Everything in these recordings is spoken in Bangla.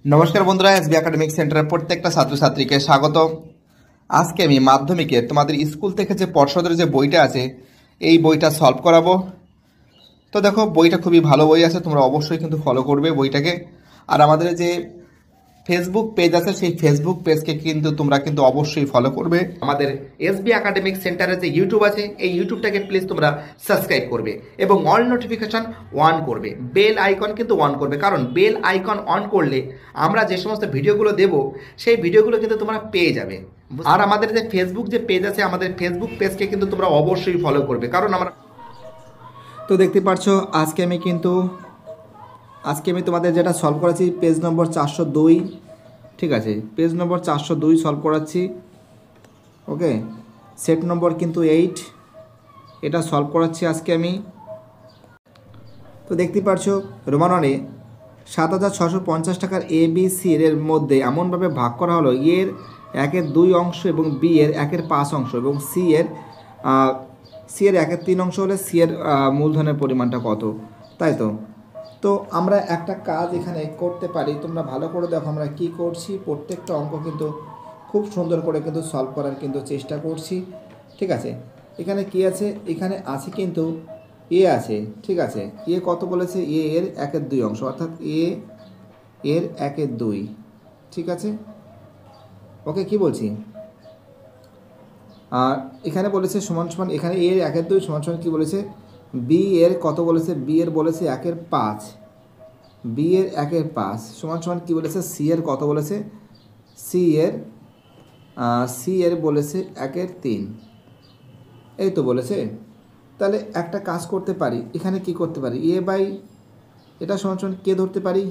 নমস্কার বন্ধুরা, এসবি একাডেমিক সেন্টারের প্রত্যেকটা ছাত্রছাত্রীকে স্বাগত। আজকে আমি মাধ্যমিকের তোমাদের স্কুল থেকে যে পর্ষদের যে বইটা আছে এই বইটা সলভ করাবো। তো দেখো, বইটা খুবই ভালো বই আছে, তোমরা অবশ্যই কিন্তু ফলো করবে বইটাকে। আর আমাদের যে ফেসবুক পেজ আছে সেই ফেসবুক পেজকে কিন্তু তোমরা কিন্তু অবশ্যই ফলো করবে। আমাদের এসবি একাডেমিক সেন্টারের যে ইউটিউব আছে এই ইউটিউবটাকে প্লিজ তোমরা সাবস্ক্রাইব করবে এবং অল নোটিফিকেশন অন করবে, বেল আইকন কিন্তু অন করবে, কারণ বেল আইকন অন করলে আমরা যে সমস্ত ভিডিওগুলো দেব সেই ভিডিওগুলো কিন্তু তোমরা পেয়ে যাবে। আর আমাদের যে ফেসবুক যে পেজ আছে আমাদের ফেসবুক পেজকে কিন্তু তোমরা অবশ্যই ফলো করবে, কারণ আমরা তো দেখতে পাচ্ছ আজকে আমি তোমাদের যেটা সলভ করাচ্ছি পেজ নম্বর 402, ঠিক আছে, পেজ নম্বর 402 সলভ করাচ্ছি। ওকে, সেট নম্বর কিন্তু 8, এটা সলভ করাচ্ছি আজকে আমি। তো দেখতে পাচ্ছ রোমাননে 7,650 টাকার এ বি সি এর মধ্যে এমনভাবে ভাগ করা হলো এর 1/2 অংশ এবং বি এর 1/5 অংশ এবং সি এর 1/3 অংশ হলে সি এর মূলধনের পরিমাণটা কত, তাই তো। তো আমরা একটা কাজ এখানে করতে পারি, তোমরা ভালো করে দেখো আমরা কি করছি। প্রত্যেকটা অঙ্ক কিন্তু খুব সুন্দর করে কিন্তু সলভ করার কিন্তু চেষ্টা করছি, ঠিক আছে। এখানে কি আছে, এখানে আছে কিন্তু এ আছে, ঠিক আছে। এ কত বলেছে, এ এর 1/2 অংশ, অর্থাৎ এ এর 1/2, ঠিক আছে। ওকে, কি বলছি, আর এখানে বলেছে সমান সমান, এখানে এর 1/2 সমান সমান কী বলেছে, বি এর কত বলেছে, বি এর বলেছে 1/5, বি এর 1/5 সমান সমান কী বলেছে, সি এর কত বলেছে, সি এর বলেছে 1/3, এই তো বলেছে। তাহলে একটা কাজ করতে পারি, এখানে কি করতে পারি, এ বাই এটা সমান সমান কে ধরতে পারি,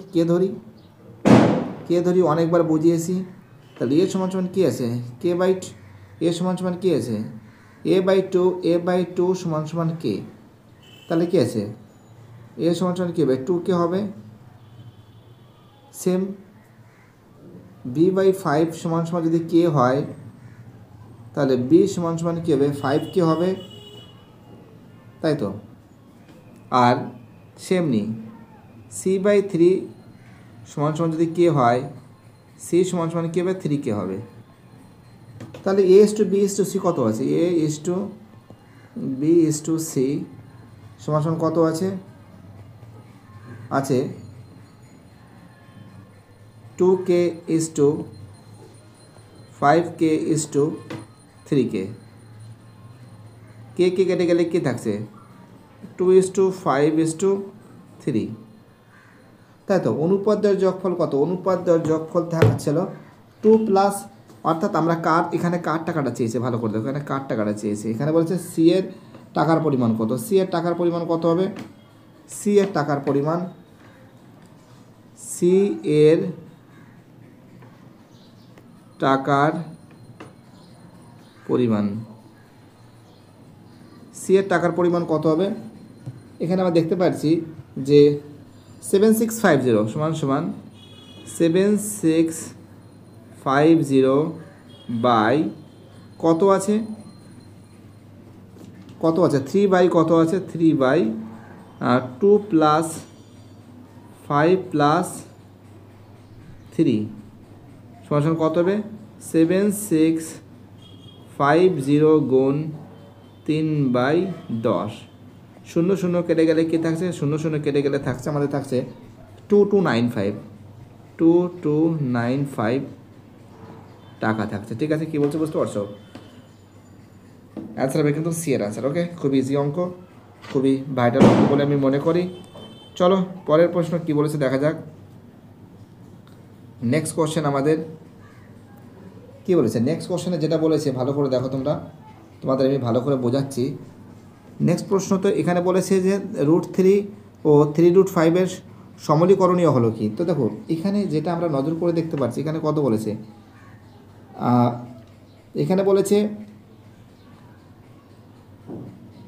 কে ধরি অনেকবার বুঝিয়েছি। তাহলে এ সমান সমান কী আছে, কে বাই এ সমান সমান কী আছে, a/2 সমান সমান কে, তাহলে কি আছে, এ সমান সমান কে বাই 2 কে হবে। সেম b/5 সমান সমান যদি কে হয় তাহলে বি সমান সমান কী হবে, 5 কে হবে, তাই তো। আর সেমনি c/3 সমান সমান যদি কে হয়, সি সমান সমান কে বাই 3 কে হবে। তাহলে a/b/c কত আছে, a/b/c সমান সমান কত আছে, 2k/5k/3k, কে কেটে গেলে কি থাকছে, 2:5:3, তাই তো। অনুপাদ্যের যোগফল কত, অনুপাদ্যের যোগফল থাকছিল 2 প্লাস, অর্থাৎ আমরা এখানে কার টাকাটা চেয়েছে, ভালো করে দেখো, এখানে কার টাকাটা চেয়েছে, এখানে বলছে সি এর টাকার পরিমাণ কত, সি এর টাকার পরিমাণ কত হবে, সি এর টাকার পরিমাণ, সি এর টাকার পরিমাণ, সি এর টাকার পরিমাণ কত হবে, এখানে আমরা দেখতে পাচ্ছি যে 7650 সমান সমান 7650 বাই কত আছে, 3 বাই কত আছে, 3/2 প্লাস 5 প্লাস 3 সমান সমান কত হবে, 7650 গুণ 3/10, 0 কেটে গেলে কি থাকছে, 0 কেটে গেলে থাকছে আমাদের থাকছে 2295 টাকা থাকছে, ঠিক আছে। কি বলছে বুঝতে পারছো, অ্যান্সার হবে কিন্তু সি এর অ্যান্সার। ওকে, খুবই ইজি অঙ্ক, খুবই ভাইটাল অঙ্ক বলে আমি মনে করি। চলো পরের প্রশ্ন কি বলেছে দেখা যাক। নেক্সট কোশ্চেন আমাদের কি বলেছে, নেক্সট কোশ্চেনে যেটা বলেছে ভালো করে দেখো তোমরা, তোমাদের আমি ভালো করে বোঝাচ্ছি। নেক্সট প্রশ্ন তো এখানে বলেছে যে √3 ও 3√5 সমলীকরণীয় হলো কি। তো দেখো এখানে যেটা আমরা নজর করে দেখতে পাচ্ছি, এখানে কত বলেছে, এখানে বলেছে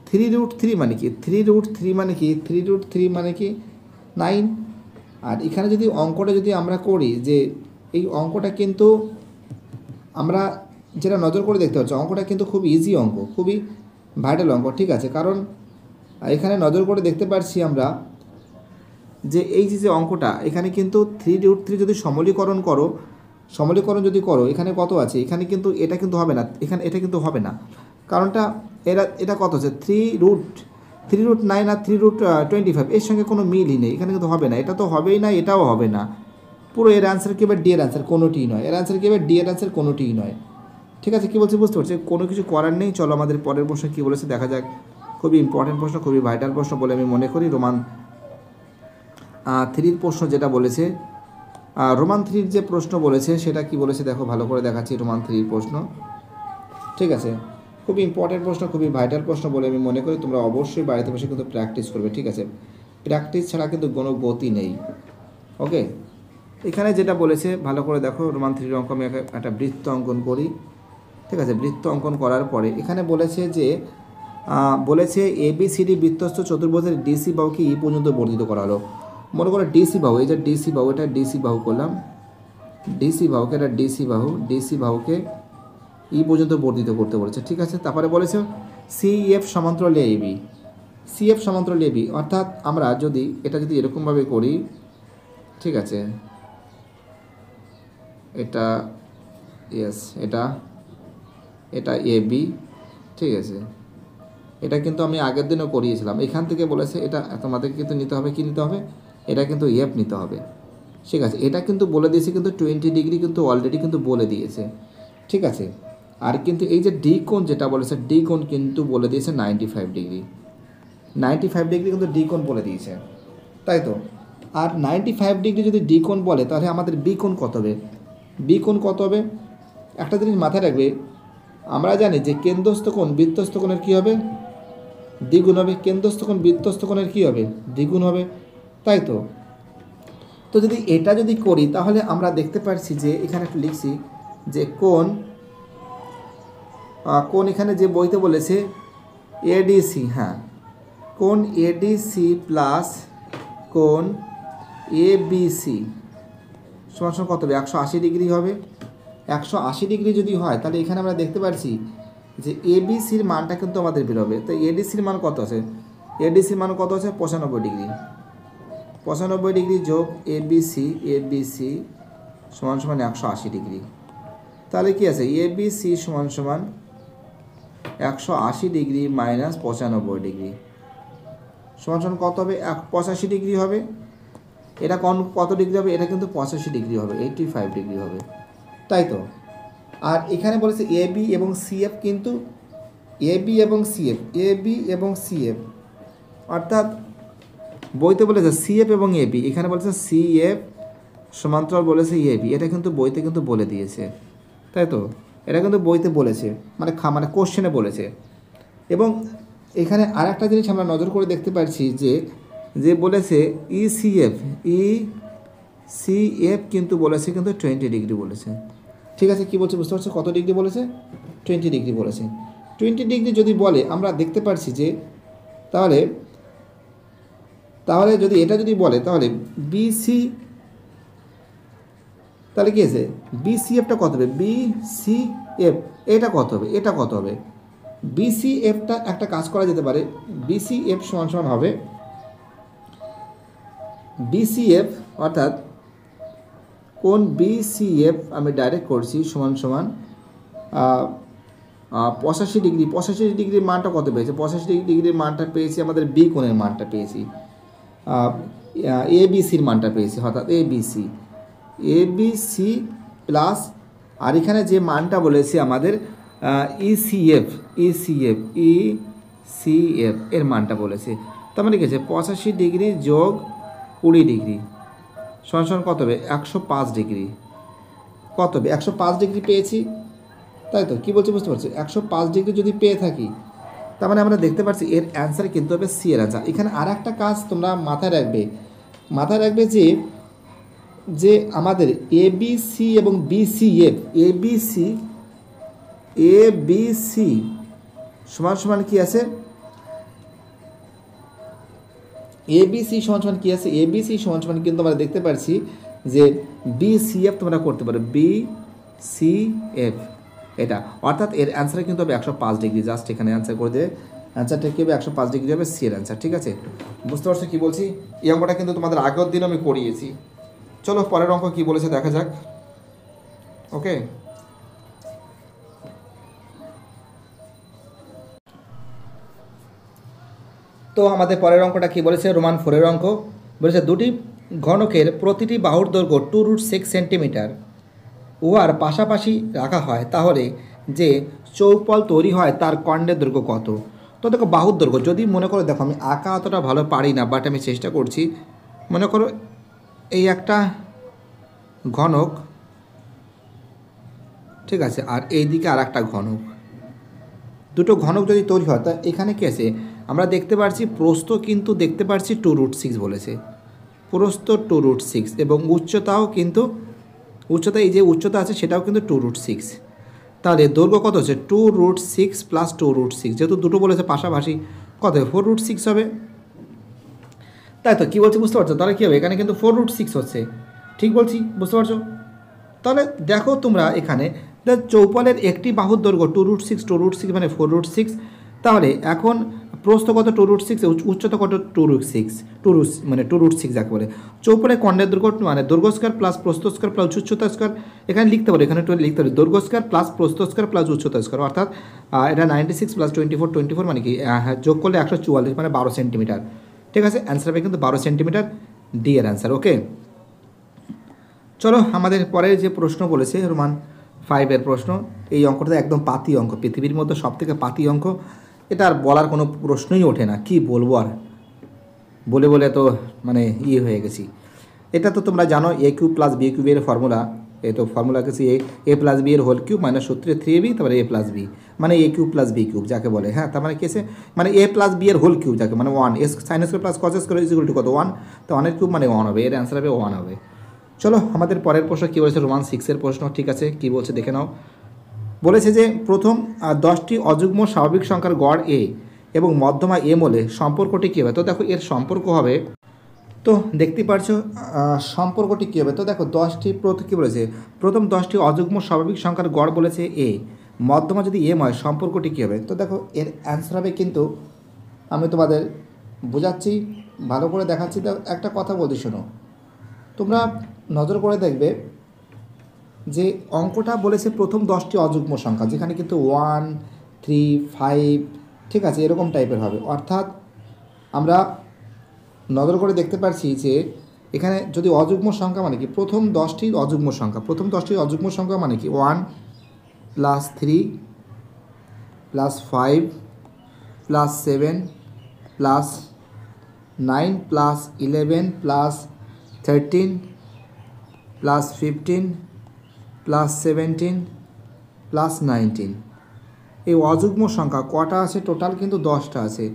3√3 মানে কি, 3√3 মানে কি 9। আর এখানে যদি অঙ্কটা যদি আমরা করি, যে এই অঙ্কটা কিন্তু আমরা যেটা নজর করে দেখতে পাচ্ছি, অঙ্কটা কিন্তু খুব ইজি অঙ্ক, খুবই ভাইটাল অঙ্ক, ঠিক আছে। কারণ এখানে নজর করে দেখতে পাচ্ছি আমরা যে এই যে অঙ্কটা এখানে কিন্তু 3√3 যদি সমলীকরণ যদি করো এখানে কত আছে, এখানে কিন্তু এটা কিন্তু হবে না, এখানে এটা কিন্তু হবে না। কারণটা এটা কত আছে 3√9 আর 3√25, এর সঙ্গে কোনো মিলই নেই, এখানে কিন্তু হবে না, এটা তো হবেই না, এটাও হবে না। পুরো এর অ্যান্সার কি হবে, ডি এর অ্যান্সার কোনোটিই নয়, এর অ্যান্সার কি হবে, ডি এর অ্যান্সার কোনোটিই নয়। ঠিক আছে, কী বলছি বুঝতে পারছি, কোনো কিছু করার নেই। চলো আমাদের পরের প্রশ্ন কী বলেছে দেখা যাক। খুবই ইম্পর্টেন্ট প্রশ্ন, খুবই ভাইটাল প্রশ্ন বলে আমি মনে করি। রোমান 3 প্রশ্ন যেটা বলেছে, রোমান 3 যে প্রশ্ন বলেছে সেটা কি বলেছে দেখো, ভালো করে দেখাচ্ছি। রোমান 3 প্রশ্ন, ঠিক আছে, খুবই ইম্পর্টেন্ট প্রশ্ন, খুবই ভাইটাল প্রশ্ন বলে আমি মনে করি। তোমরা অবশ্যই বাড়িতে বসে কিন্তু প্র্যাকটিস করবে, ঠিক আছে, প্র্যাকটিস ছাড়া কিন্তু কোনো গতি নেই। ওকে, এখানে যেটা বলেছে ভালো করে দেখো, রোমান 3 অঙ্ক আমি একটা বৃত্ত অঙ্কন করি, ঠিক আছে। বৃত্ত অঙ্কন করার পরে এখানে বলেছে যে ABCD বৃত্তস্থ চতুর্ভুজের ডিসি বাহুকে ই পর্যন্ত বর্ধিত করা হলো। মনে করো ডিসি বাহু, এই যে ডিসি বাহু, এটা ডিসি বাহু করলাম, ডিসি বাহুকে, এটা ডিসি বাহুকে ই পর্যন্ত বর্ধিত করতে বলেছে, ঠিক আছে। তারপরে বলেছে CF সমান্তরাল AB, CF সমান্তরাল AB, অর্থাৎ আমরা যদি এটা যদি এরকমভাবে করি, ঠিক আছে, এটা এটা AB, ঠিক আছে, এটা কিন্তু আমি আগের দিনও করিয়েছিলাম। এখান থেকে বলেছে এটা তোমাদের কিন্তু নিতে হবে, কি নিতে হবে, এটা কিন্তু এফ নিতে হবে, ঠিক আছে। এটা কিন্তু বলে দিয়েছে, কিন্তু 20 ডিগ্রি কিন্তু অলরেডি কিন্তু বলে দিয়েছে, ঠিক আছে। আর কিন্তু এই যে ডি কোণ যেটা বলেছে, ডি কোণ কিন্তু বলে দিয়েছে 95 ডিগ্রি, 95 ডিগ্রি কিন্তু ডি কোণ বলে দিয়েছে, তাই তো। আর 95 ডিগ্রি যদি ডি কোণ বলে, তাহলে আমাদের বি কোণ কত হবে, বি কোণ কত হবে, একটা জিনিস মাথায় রাখবে, আমরা জানি যে কেন্দ্রস্থ কোণ বৃত্তস্থ কোণের কী হবে, দ্বিগুণ হবে, কেন্দ্রস্থ কোণ বৃত্তস্থ কোণের কী হবে, দ্বিগুণ হবে, তাই তো। তো যদি এটা যদি করি তাহলে আমরা দেখতে পাচ্ছি যে এখানে একটু লিখছি যে কোণ এখানে যে বইতে বলেছে এডিসি, হ্যাঁ, কোণ এডিসি প্লাস কোণ এবিসি সমান সমান কত হবে, 180 ডিগ্রি হবে। 180 ডিগ্রি যদি হয় তাহলে এখানে আমরা দেখতে পাচ্ছি যে এবিসির মানটা কিন্তু আমাদের বেরোবে। তো এডিসির মান কত আছে, এডিসির মান কত আছে 95 ডিগ্রি, 95 ডিগ্রি যোগ এবিসি সমান সমান 180 ডিগ্রি। তাহলে কি আছে, এবিসি সমান সমান 180 ডিগ্রি মাইনাস 95 ডিগ্রি সমান সমান কত হবে, 85 ডিগ্রি হবে। এটা কত ডিগ্রি হবে, এটা কিন্তু 85 ডিগ্রি হবে, 85 ডিগ্রি হবে, তাই তো। আর এখানে বলেছে এবি এবং সিএফ, কিন্তু এবি এবং সিএফ অর্থাৎ বইতে বলেছে সিএফ এবং এবি, এখানে বলেছে সিএফ সমান্তরাল বলেছে এবি, এটা কিন্তু বইতে কিন্তু বলে দিয়েছে, তাই তো। এটা কিন্তু বইতে বলেছে, মানে কোশ্চেনে বলেছে। এবং এখানে আর একটা জিনিস আমরা নজর করে দেখতে পাচ্ছি যে বলেছে সিএফ কিন্তু বলেছে কিন্তু 20 ডিগ্রি বলেছে, ঠিক আছে। কী বলছে বুঝতে পারছো, কত ডিগ্রি বলেছে, 20 ডিগ্রি বলেছে। 20 ডিগ্রি যদি বলে আমরা দেখতে পাচ্ছি যে তাহলে যদি এটা যদি বলে তাহলে বিসি, তাহলে কী আছে, বিসিএফটা কত হবে, বিসিএফ এটা কত হবে, বিসিএফটা একটা কাজ করা যেতে পারে, বিসিএফ সমান সমান হবে, বিসিএফ অর্থাৎ কোন বিসিএফ আমি ডাইরেক্ট করছি সমান সমান 85 ডিগ্রি, 85 ডিগ্রির মানটা কত পেয়েছে, 85 ডিগ্রির মানটা পেয়েছি আমাদের বি কোণের মানটা পেয়েছি, এবিসির মানটা পেয়েছি, অর্থাৎ এবিসি প্লাস, আর এখানে যে মানটা বলেছি আমাদের ইসিএফ এর মানটা বলেছে। তার মানে কি আছে, 85 ডিগ্রি যোগ 20 ডিগ্রি সমান সমান কত হবে, 105 ডিগ্রি, কত হবে 105 ডিগ্রি পেয়েছি, তাই তো। কী বলছি বুঝতে পারছি, 105 ডিগ্রি যদি পেয়ে থাকি তার মানে আমরা দেখতে পাচ্ছি এর অ্যান্সার কিন্তু হবে সি এর অ্যান্সার। এখানে আর একটা কাজ তোমরা মাথায় রাখবে যে আমাদের এবিসি এবং বিসিএফ, এবিসি সমান সমান কি আছে, এবিসি সমান সমান কি আছে, এবিসি সমান সমান কিন্তু আমরা দেখতে পাচ্ছি যে বিসিএফ তোমরা করতে পারো, বিসিএফ এটা, অর্থাৎ এর অ্যান্সার কিন্তু হবে 105 ডিগ্রি। জাস্ট এখানে অ্যান্সার করে দেবে অ্যান্সারটা কী হবে 105 ডিগ্রি হবে সি এর অ্যান্সার। ঠিক আছে, বুঝতে পারছো কী বলছি? এই অঙ্কটা কিন্তু তোমাদের আগের দিন আমি করিয়েছি। চলো পরের অঙ্ক কী বলেছে দেখা যাক। ওকে, তো আমাদের পরের অঙ্কটা কী বলেছে, রোমান 4-এর অঙ্ক বলেছে দুটি ঘনকের প্রতিটি বাহুর দৈর্ঘ্য 2√6 সেন্টিমিটার উহার পাশাপাশি রাখা হয়, তাহলে যে চৌপল তৈরি হয় তার কর্ণের দৈর্ঘ্য কত? তো দেখো বাহুর দৈর্ঘ্য যদি মনে করো, দেখো আমি আঁকা অতটা ভালো পারি না, বাট আমি চেষ্টা করছি। মনে করো এই একটা ঘনক, ঠিক আছে, আর এই দিকে আর একটা ঘনক, দুটো ঘনক যদি তৈরি হয় তা এখানে কী আছে, আমরা দেখতে পাচ্ছি প্রস্থ কিন্তু দেখতে পাচ্ছি 2√6 বলেছে, প্রস্থ 2√6 এবং উচ্চতাও কিন্তু উচ্চতা, এই যে উচ্চতা আছে সেটাও কিন্তু 2√6। তাহলে দৈর্ঘ্য কত হচ্ছে 2√6 প্লাস 2√6, যেহেতু দুটো বলেছে পাশাপাশি কত হবে 4√6 হবে, তাই তো? কী বলছি বুঝতে পারছো? তাহলে কী হবে, এখানে কিন্তু 4√6 হচ্ছে, ঠিক বলছি বুঝতে পারছো? তাহলে দেখো তোমরা এখানে চৌপলের একটি বাহুর দৈর্ঘ্য 2√6 মানে 4√6, তাহলে এখন প্রস্থ কত 2√6, উচ্চতা কত 2√6 মানে 2√6 যাকে বলে। চৌপলের কর্ণের দৈর্ঘ্য মানে দৈর্ঘ্য স্কয়ার প্লাস প্রস্থ স্কয়ার প্লাস উচ্চতা স্কয়ার, এখানে লিখতে পারি, এখানে লিখতে পারি দৈর্ঘ্য স্কয়ার প্লাস প্রস্থ স্কয়ার প্লাস উচ্চতা স্কয়ার, অর্থাৎ এটা 96 প্লাস 24 মানে কি, যোগ করলে 144 মানে 12 সেন্টিমিটার। ঠিক আছে, অ্যান্সার হবে কিন্তু 12 সেন্টিমিটার, ডি এর অ্যান্সার। ওকে, চলো আমাদের পরের যে প্রশ্ন বলেছে রোমান 5-এর প্রশ্ন, এই অঙ্কটা একদম পাতি অঙ্ক, পৃথিবীর মধ্যে সবথেকে পাতি অঙ্ক, এটা আর বলার কোনো প্রশ্নই ওঠে না, কি বলবো আর, বলে বলে তো মানে হয়ে গেছি। এটা তো তোমরা জানো a³ প্লাস b³ এর ফর্মুলা, এই তো ফর্মুলা কিছু a প্লাস বি এর হোল কিউব মাইনাস সূত্রে 3ab, তারপরে a প্লাস বি মানে a³ প্লাস b³ যাকে বলে। হ্যাঁ, তার মানে কেসে মানে a প্লাস বি এর হোল কিউব যাকে মানে 1, s sine square plus cos square is equal to কত 1, তো 1 এর কিউব মানে 1 হবে, এর অ্যান্সার হবে 1 হবে। চলো আমাদের পরের প্রশ্ন কী বলেছে, রোমান 6-এর প্রশ্ন। ঠিক আছে, কী বলছে দেখে নাও। বলেছে যে প্রথম 10টি অযুগ্ম স্বাভাবিক সংখ্যার গড় এ এবং মধ্যমা এম হলে সম্পর্কটি কী হবে? তো দেখো এর সম্পর্ক হবে, তো দেখতে পারছো সম্পর্কটি কী হবে। তো দেখো 10টি কী বলেছে, প্রথম 10টি অযুগ্ম স্বাভাবিক সংখ্যার গড় বলেছে এ, মধ্যমা যদি এম হয়, সম্পর্কটি কী হবে? তো দেখো এর অ্যান্সার হবে কিন্তু, আমি তোমাদের বোঝাচ্ছি, ভালো করে দেখাচ্ছি। তো একটা কথা বলতে শোনো, তোমরা নজর করে দেখবে যে অঙ্কটা বলেছে প্রথম 10টি অযুগ্ম সংখ্যা, যেখানে কিন্তু 1, 3, 5, ঠিক আছে, এরকম টাইপের হবে। অর্থাৎ আমরা নজর করে দেখতে পাচ্ছি যে এখানে যদি অযুগ্ম সংখ্যা মানে কি, প্রথম 10টি অযুগ্ম সংখ্যা, প্রথম 10টি অযুগ্ম সংখ্যা মানে কি 1 plus 3 plus 5 plus 7 plus 9 plus 11 plus 13 plus 15 plus 17 plus 19, এই অযুগ্ম সংখ্যা কটা আছে টোটাল? কিন্তু 10টা আছে।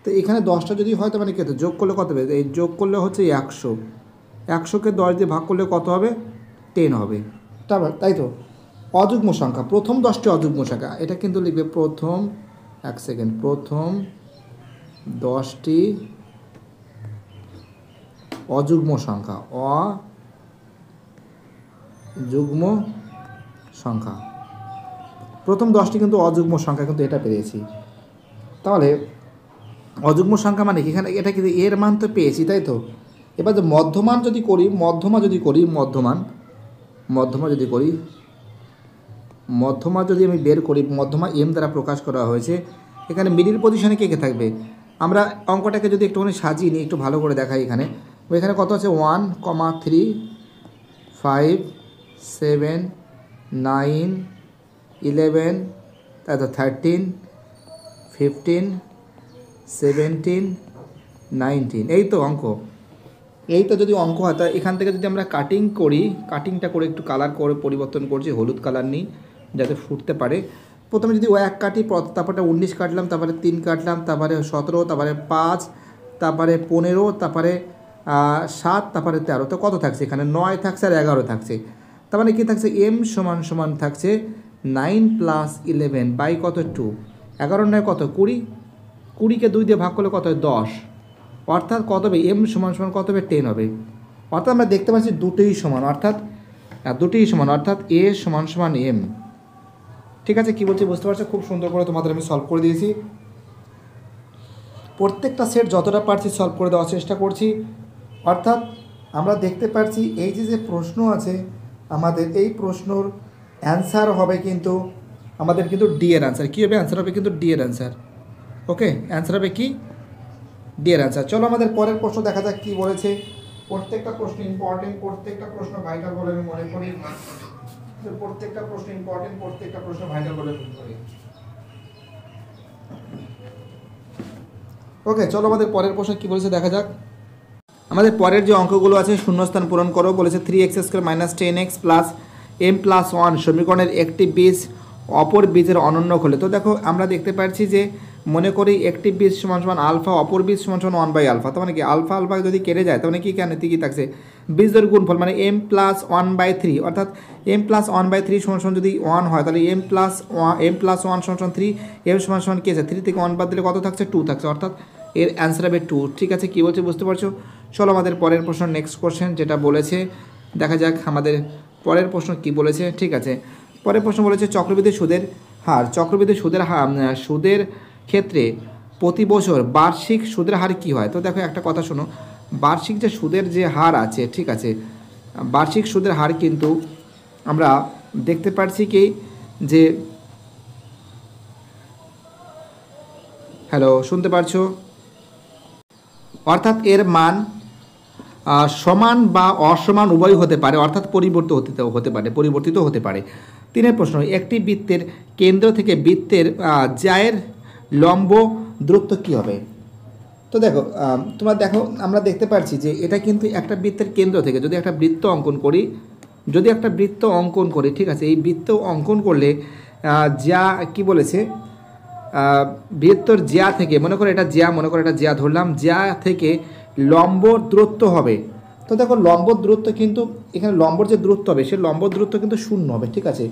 তো এখানে 10টা যদি হয় তো মানে কত যোগ করলে কত হবে, এই যোগ করলে হচ্ছে 100, 100কে 10 দিয়ে ভাগ করলে কত হবে 10 হবে, তাই তো? অযুগ্ম সংখ্যা প্রথম 10টি অযুগ্ম সংখ্যা, এটা কিন্তু লিখবে প্রথম, এক সেকেন্ড, প্রথম 10টি অযুগ্ম সংখ্যা, অযুগ্ম সংখ্যা, প্রথম 10টি কিন্তু অযুগ্ম সংখ্যা, কিন্তু এটা পেয়েছি। তাহলে অযুগ্ম সংখ্যা মানে কি, এখানে এটা কিন্তু এর মান তো পেয়েছি, তাই তো? এবার যে মধ্যমান যদি করি, মধ্যমা যদি আমি বের করি, মধ্যমা এম দ্বারা প্রকাশ করা হয়েছে, এখানে মিডিল পজিশনে কে কে থাকবে? আমরা অঙ্কটাকে যদি একটুখানি সাজিয়ে নিই, একটু ভালো করে দেখাই, এখানে কত আছে 1, 3, 5, 7, 9, 11, তারপর 13, 15, 17, 19, এই তো অঙ্ক। এই তো যদি অঙ্ক হয়, তা এখান থেকে যদি আমরা কাটিং করি, কাটিংটা করে একটু কালার করে পরিবর্তন করছি, হলুদ কালার নিই যাতে ফুটতে পারে। প্রথমে যদি 1 কাটি, তারপরে 19 কাটলাম, তারপরে 3 কাটলাম, তারপরে 17, তারপরে 5, তারপরে 15, তারপরে 7, তারপরে 13, তো কত থাকছে এখানে 9 থাকছে আর 11 থাকছে। তার মানে কী থাকছে, এম সমান থাকছে 9 প্লাস 11 বাই কত 2, 11 9 কত 20, 20কে 2 দিয়ে ভাগ করলে কত হয় 10, অর্থাৎ কত হবে এম সমান কত হবে 10 হবে। অর্থাৎ আমরা দেখতে পাচ্ছি দুটোই সমান, অর্থাৎ এ সমান এম। ঠিক আছে, কী বলছি বুঝতে পারছো? খুব সুন্দর করে তোমাদের আমি সলভ করে দিয়েছি। প্রত্যেকটা সেট যতটা পারছি সলভ করে দেওয়ার চেষ্টা করছি। অর্থাৎ আমরা দেখতে পাচ্ছি এই যে প্রশ্ন আছে আমাদের, এই প্রশ্নর অ্যান্সার হবে কিন্তু আমাদের কিন্তু ডি এর অ্যান্সার। কী হবে? অ্যান্সার হবে কিন্তু ডি এর অ্যান্সার। ওকে, অ্যান্সার হবে কি? ডি এর অ্যান্সার। চলো আমাদের পরের প্রশ্ন দেখা যাক কী বলেছে। প্রত্যেকটা প্রশ্ন ইম্পর্টেন্ট, প্রত্যেকটা প্রশ্ন ভাইটাল বলে আমি মনে করি। প্রত্যেকটা প্রশ্ন ইম্পর্টেন্ট, প্রত্যেকটা প্রশ্ন ভাইটাল বলে মনে করি। ওকে, চলো আমাদের পরের প্রশ্ন কী বলেছে দেখা যাক। আমাদের পরের যে অঙ্কগুলো আছে শূন্যস্থান পূরণ করো বলেছে। 3x² - 10x + m+1 সমীকরণের একটি বীজ অপর বীজের অনন্য হলে। তো দেখো আমরা দেখতে পাচ্ছি যে মনে করি একটি বীজ সমান আলফা, অপর বীজ সমান 1/α। তার মানে কি আলফা আলফা যদি কেটে যায় তাহলে কি কেন কি থাকছে? বীজের গুণফল মানে m+1/3, অর্থাৎ m+1/3 সমান যদি 1 হয় তাহলে m+1 সমান 3, m সমান কি আছে 3 থেকে 1 বাদ দিলে কত থাকছে? 2 থাকছে, অর্থাৎ এর অ্যান্সার হবে 2। ঠিক আছে, কী বলছে বুঝতে পারছো? চলো আমাদের পরের প্রশ্ন, নেক্সট কোশ্চেন যেটা বলেছে দেখা যাক আমাদের পরের প্রশ্ন কি বলেছে। ঠিক আছে, পরের প্রশ্ন বলেছে চক্রবৃদ্ধি সুদের হার। চক্রবৃদ্ধি সুদের সুদের ক্ষেত্রে প্রতি বছর বার্ষিক সুদের হার কী হয়? তো দেখো একটা কথা শোনো, বার্ষিক যে সুদের যে হার আছে, ঠিক আছে, বার্ষিক সুদের হার কিন্তু আমরা দেখতে পাচ্ছি কি যে, হ্যালো শুনতে পারছো? অর্থাৎ এর মান সমান বা অসমান উভয় হতে পারে, অর্থাৎ পরিবর্তিত হতে পারে। 3 প্রশ্ন, একটি বৃত্তের কেন্দ্র থেকে বৃত্তের জ্যায়ের লম্ব দূরত্ব কী হবে? তো দেখো তোমরা দেখো, আমরা দেখতে পাচ্ছি যে এটা কিন্তু একটা বৃত্তের কেন্দ্র থেকে যদি একটা বৃত্ত অঙ্কন করি, ঠিক আছে, এই বৃত্ত অঙ্কন করলে যা কি বলেছে, বৃত্তর জ্যা থেকে মনে করো এটা জ্যা ধরলাম, জ্যা থেকে লম্ব দূরত্ব হবে। তো দেখো লম্ব দূরত্ব কিন্তু এখানে লম্বর যে দূরত্ব হবে সে লম্ব দূরত্ব কিন্তু 0 হবে। ঠিক আছে,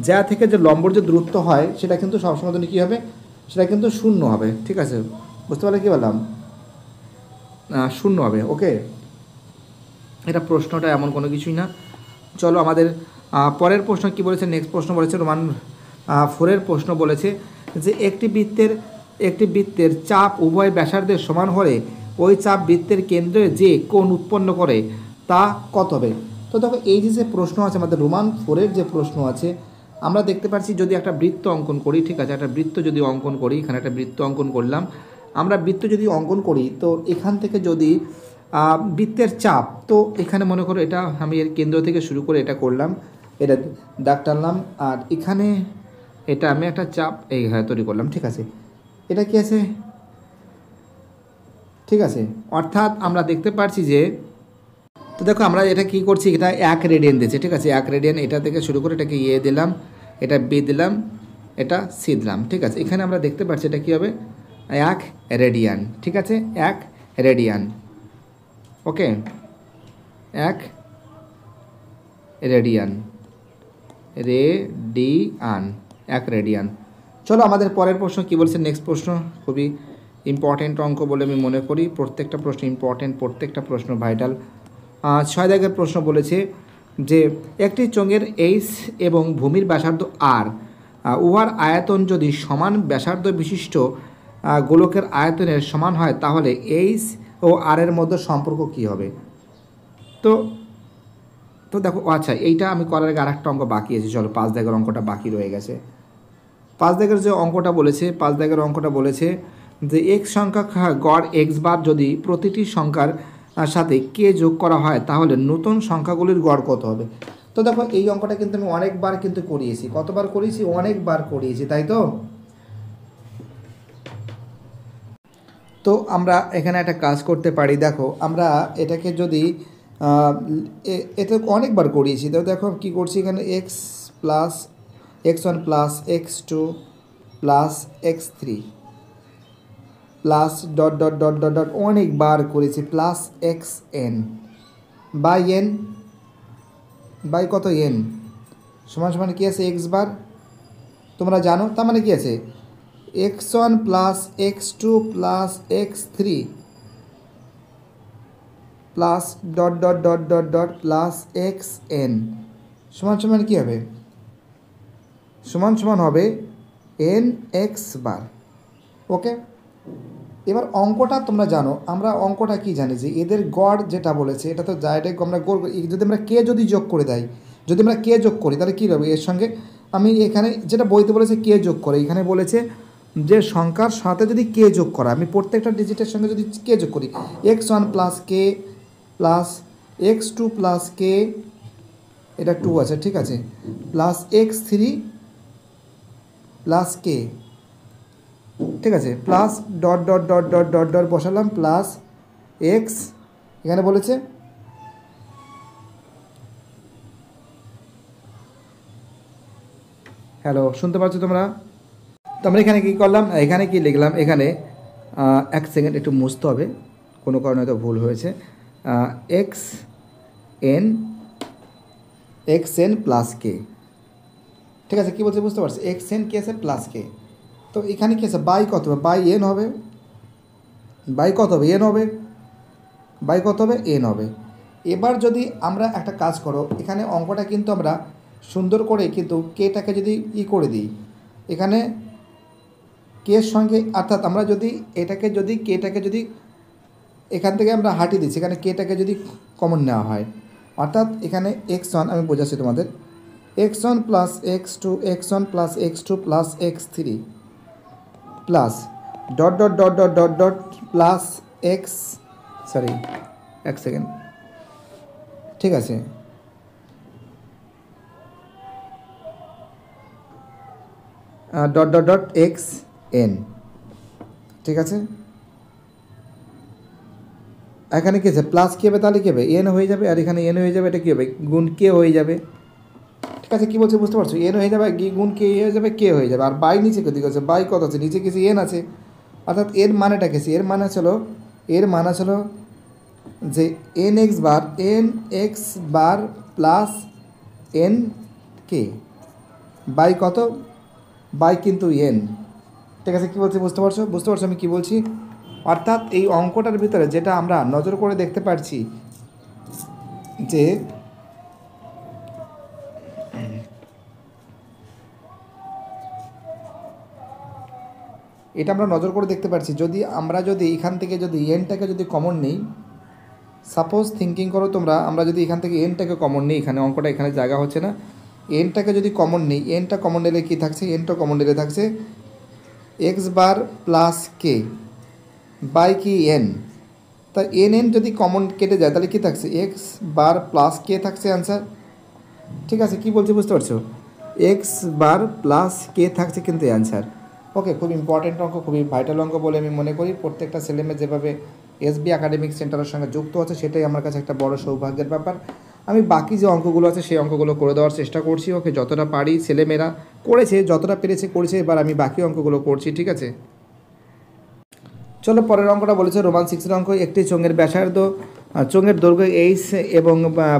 জ্যা থেকে যে লম্বর যে দূরত্ব হয় সেটা কিন্তু সবসময় জন্য কী হবে? সেটা কিন্তু 0 হবে। ঠিক আছে, বুঝতে পারলে কী বললাম? 0 হবে। ওকে, এটা প্রশ্নটা এমন কোনো কিছুই না। চলো আমাদের পরের প্রশ্ন কি বলেছে, নেক্সট প্রশ্ন বলেছে রোমান 4 প্রশ্ন বলেছে যে একটি বৃত্তের চাপ উভয় ব্যাসার্ধের সমান হলে ওই চাপ বৃত্তের কেন্দ্রে যে কোণ উৎপন্ন করে তা কত হবে? তো দেখো এই যে প্রশ্ন আছে আমাদের রোমান 4 যে প্রশ্ন আছে, আমরা দেখতে পাচ্ছি যদি একটা বৃত্ত অঙ্কন করি, ঠিক আছে, একটা বৃত্ত যদি অঙ্কন করি, এখানে একটা বৃত্ত অঙ্কন করলাম, আমরা বৃত্ত যদি অঙ্কন করি তো এখান থেকে যদি বৃত্তের চাপ, তো এখানে মনে করো এটা আমি এর কেন্দ্র থেকে শুরু করে এটা করলাম, এটা দাগ টানলাম, আর এখানে এটা আমি একটা চাপ তৈরি করলাম। ঠিক আছে, এটা কি আছে? ঠিক আছে, অর্থাৎ আমরা দেখতে পাচ্ছি যে, তো দেখো আমরা এটা কি করছি, এটা 1 রেডিয়ান দিয়েছে। ঠিক আছে, 1 রেডিয়ান, এটা থেকে শুরু করে এটাকে দিলাম, এটা বি দিলাম, এটা সি দিলাম। ঠিক আছে, এখানে আমরা দেখতে পাচ্ছি এটা কী হবে? 1 রেডিয়ান। ঠিক আছে, 1 রেডিয়ান। ওকে, 1 রেডিয়ান, 1 রেডিয়ান। চলো আমাদের পরের প্রশ্ন কি বলছে, নেক্সট প্রশ্ন খুবই ইম্পর্টেন্ট অঙ্ক বলে আমি মনে করি। প্রত্যেকটা প্রশ্ন ইম্পর্টেন্ট, প্রত্যেকটা প্রশ্ন ভাইটাল। 6 দাগের প্রশ্ন বলেছে যে একটি চোঙের এইচ এবং ভূমির ব্যাসার্ধ আর, উহার আয়তন যদি সমান ব্যাসার্ধ বিশিষ্ট গোলকের আয়তনের সমান হয় তাহলে এইচ ও আর এর মধ্যে সম্পর্ক কী হবে? তো দেখো আচ্ছা, এইটা আমি করার আগে আরেকটা অঙ্ক বাকি আছে। চলো 5 দাগের অঙ্কটা বাকি রয়ে গেছে। 5 দাগের যে অঙ্কটা বলেছে, 5 দাগের অঙ্কটা বলেছে যে এক্স সংখ্যা গড় এক্স বার যদি প্রতিটি সংখ্যার সাথে কে যোগ করা হয় তাহলে নতুন সংখ্যাগুলির গড় কত হবে? তো দেখো এই অঙ্কটা কিন্তু আমি অনেকবার কিন্তু করিয়েছি। কতবার করিয়েছি? অনেকবার করিয়েছি, তাই তো? তো আমরা এখানে একটা কাজ করতে পারি। দেখো আমরা এটাকে যদি এটা অনেকবার করিয়েছি, তো দেখো কী করছি, এখানে x plus x1 plus x2 plus x3 plus dot dot dot dot dot অনেকবার করেছি plus xn by n by কত n সমান সমান কী আছে? এক্স বার তোমরা জানো, তার মানে কী আছে? x1 plus x2 plus x3 plus dot dot dot dot dot plus xn সমান সমান কী হবে? সমান সমান হবে n x বার। ওকে, এবার অঙ্কটা তোমরা জানো, আমরা অঙ্কটা কি জানি যে এদের গড় যেটা বলেছে এটা তো ডাইরেক্ট আমরা গড়, যদি আমরা কে যদি যোগ করে দেয়, যদি আমরা কে যোগ করি তাহলে কী হবে এর সঙ্গে, আমি এখানে যেটা বইতে বলেছে কে যোগ করে, এখানে বলেছে যে সংখ্যার সাথে যদি কে যোগ করা, আমি প্রত্যেকটা ডিজিটের সঙ্গে যদি কে যোগ করি, x1 plus k plus x2 plus কে, এটা 2 আছে ঠিক আছে, প্লাস x3 প্লাস কে, ঠিক আছে, plus dot dot dot dot dot dot বসালাম প্লাস এক্স, এখানে বলেছে হ্যালো শুনতে পাচ্ছ তোমরা? তো আমরা এখানে কী করলাম, এখানে কি লিখলাম, এখানে এক সেকেন্ড একটু মুছতে হবে, কোনো কারণে হয়তো ভুল হয়েছে, এক্স এন প্লাস কে, ঠিক আছে, কী বলছে বুঝতে পারছি, এক্স এন কে আছে প্লাস কে। তো এখানে কী আছে, বাই কত হবে, বাই এন হবে, বাই কত হবে, এন হবে, বাই কত হবে, এন হবে। এবার যদি আমরা একটা কাজ করো, এখানে অঙ্কটা কিন্তু আমরা সুন্দর করে কিন্তু কেটাকে যদি করে দিই, এখানে কের সঙ্গে, অর্থাৎ আমরা যদি এটাকে যদি কেটাকে যদি এখান থেকে আমরা হাঁটিয়ে দিচ্ছি, এখানে কেটাকে যদি কমন নেওয়া হয়, অর্থাৎ এখানে x1, আমি বোঝাচ্ছি তোমাদের, x1 plus x2, x1 plus x2 plus x3 plus dot dot dot dot dot dot plus x, sorry এক সেকেন্ড, ঠিক আছে, dot dot dot x N, ঠিক আছে, এখানে কী আছে প্লাস কী হবে, তাহলে কী হবে এন হয়ে যাবে, আর এখানে এন হয়ে যাবে, এটা কী হবে গুণ কে হয়ে যাবে, ঠিক আছে, কী বলছে বুঝতে পারছো, এন হয়ে যাবে গুণ কে হয়ে যাবে, কে হয়ে যাবে, আর বাই নিচে কী আছে, বাই কত আছে, নিচে কিছু এন আছে, অর্থাৎ এর মানেটা কিছু, এর মানে ছিল যে n x bar plus n কে বাই কত, বাই কিন্তু এন, ঠিক আছে, কী বলছি বুঝতে পারছো আমি কী বলছি, অর্থাৎ এই অঙ্কটার ভিতরে যেটা আমরা নজর করে দেখতে পাচ্ছি যে এটা আমরা নজর করে দেখতে পাচ্ছি, যদি এখান থেকে যদি এনটাকে যদি কমন নেই, সাপোজ থিঙ্কিং করো তোমরা, আমরা যদি এখান থেকে এনটাকে কমন নিই, এখানে অঙ্কটা এখানে জায়গা হচ্ছে না, এনটাকে যদি কমন নিই, এনটা কমন নিলে কী থাকছে, এনটা কমন নিলে থাকছে এক্স বার প্লাস কে বাই কি এন, তা এন যদি কমন কেটে যায় তাহলে কী থাকছে, এক্স বার প্লাস কে থাকছে অ্যান্সার, ঠিক আছে, কী বলছি বুঝতে পারছো, এক্স বার প্লাস কে থাকছে কিন্তু অ্যান্সার। ওকে, খুব ইম্পর্টেন্ট অঙ্ক, খুবই ভাইটাল অঙ্ক বলে আমি মনে করি, প্রত্যেকটা ছেলেমেয়ে যেভাবে এসবি একাডেমিক সেন্টারের সঙ্গে যুক্ত আছে সেটাই আমার কাছে একটা বড় সৌভাগ্যের ব্যাপার। আমি বাকি যে অঙ্কগুলো আছে সেই অঙ্কগুলো করে দেওয়ার চেষ্টা করছি, ওকে, যতটা পারি ছেলেমেয়েরা করেছে, যতটা পেরেছে করেছে, এবার আমি বাকি অঙ্কগুলো করছি, ঠিক আছে। চলো পরের অঙ্কটা বলেছে রোমান 6 অঙ্ক, একটি চোঙের ব্যাসার্ধ, চোঙের দৈর্ঘ্য এইচ এবং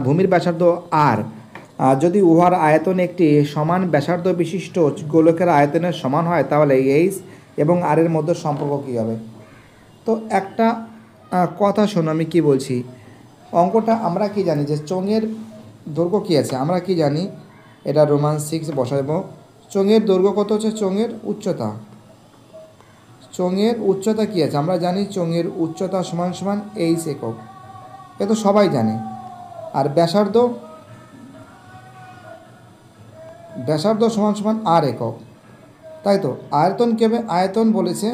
ভূমির ব্যাসার্ধ আর, যদি উহার আয়তন একটি সমান ব্যাসার্ধ বিশিষ্ট গোলকের আয়তনের সমান হয় তাহলে এইচ এবং আর এর মধ্যে সম্পর্ক কী হবে। তো একটা কথা শোনো আমি কি বলছি, অঙ্কটা আমরা কি জানি যে চোঙের দৈর্ঘ্য কী আছে, আমরা কি জানি, এটা রোমান 6 বসাবো, চোঙের দৈর্ঘ্য কত হচ্ছে, চোঙের উচ্চতা কী আছে, আমরা জানি চোঙের উচ্চতা সমান সমান এইচ একক, এ তো সবাই জানে, আর ব্যাসার্ধ সমান সমান আর একক, তাই তো। আয়তন কী হবে, আয়তন বলেছে,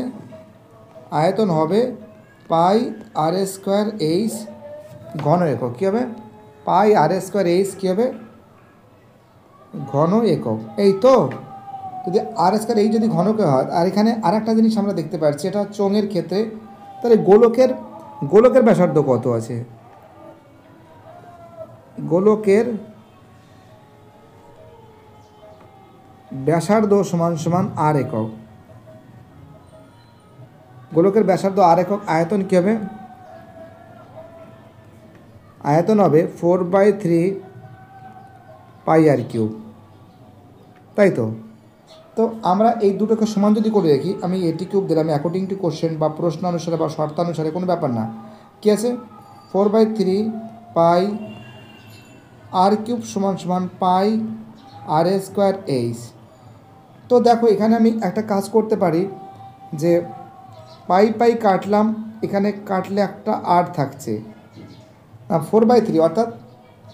আয়তন হবে পাই আর স্কোয়ার এইচ ঘন একক, কী হবে, পাই আর স্কোয়ার এইচ কী হবে, ঘন একক, এই তো। যদি আর স্কোয়ার এই যদি ঘনকে হয়, আর এখানে আর একটা জিনিস আমরা দেখতে পাচ্ছি, এটা চোঙের ক্ষেত্রে, তাহলে গোলকের ব্যাসার্ধ কত আছে, গোলকের ব্যাসার্ধ সমান সমান আর একক, গোলকের ব্যাসার্ধ আর একক, আয়তন কী হবে, আয়তন হবে 4/3 পাই আর কিউব, তাই তো। তো আমরা এই দুটোকে সমান যদি করে রাখি, আমি এটি কিউব দিলাম অ্যাকর্ডিং টু কোশ্চেন বা প্রশ্ন অনুসারে বা শর্তানুসারে, কোনো ব্যাপার না, কী আছে 4/3 পাই আর কিউব সমান সমান পাই আর স্কোয়ার এইচ। তো দেখো এখানে আমি একটা কাজ করতে পারি যে পাই পাই কাটলাম, এখানে কাটলে একটা আর থাকছে না, 4/3 অর্থাৎ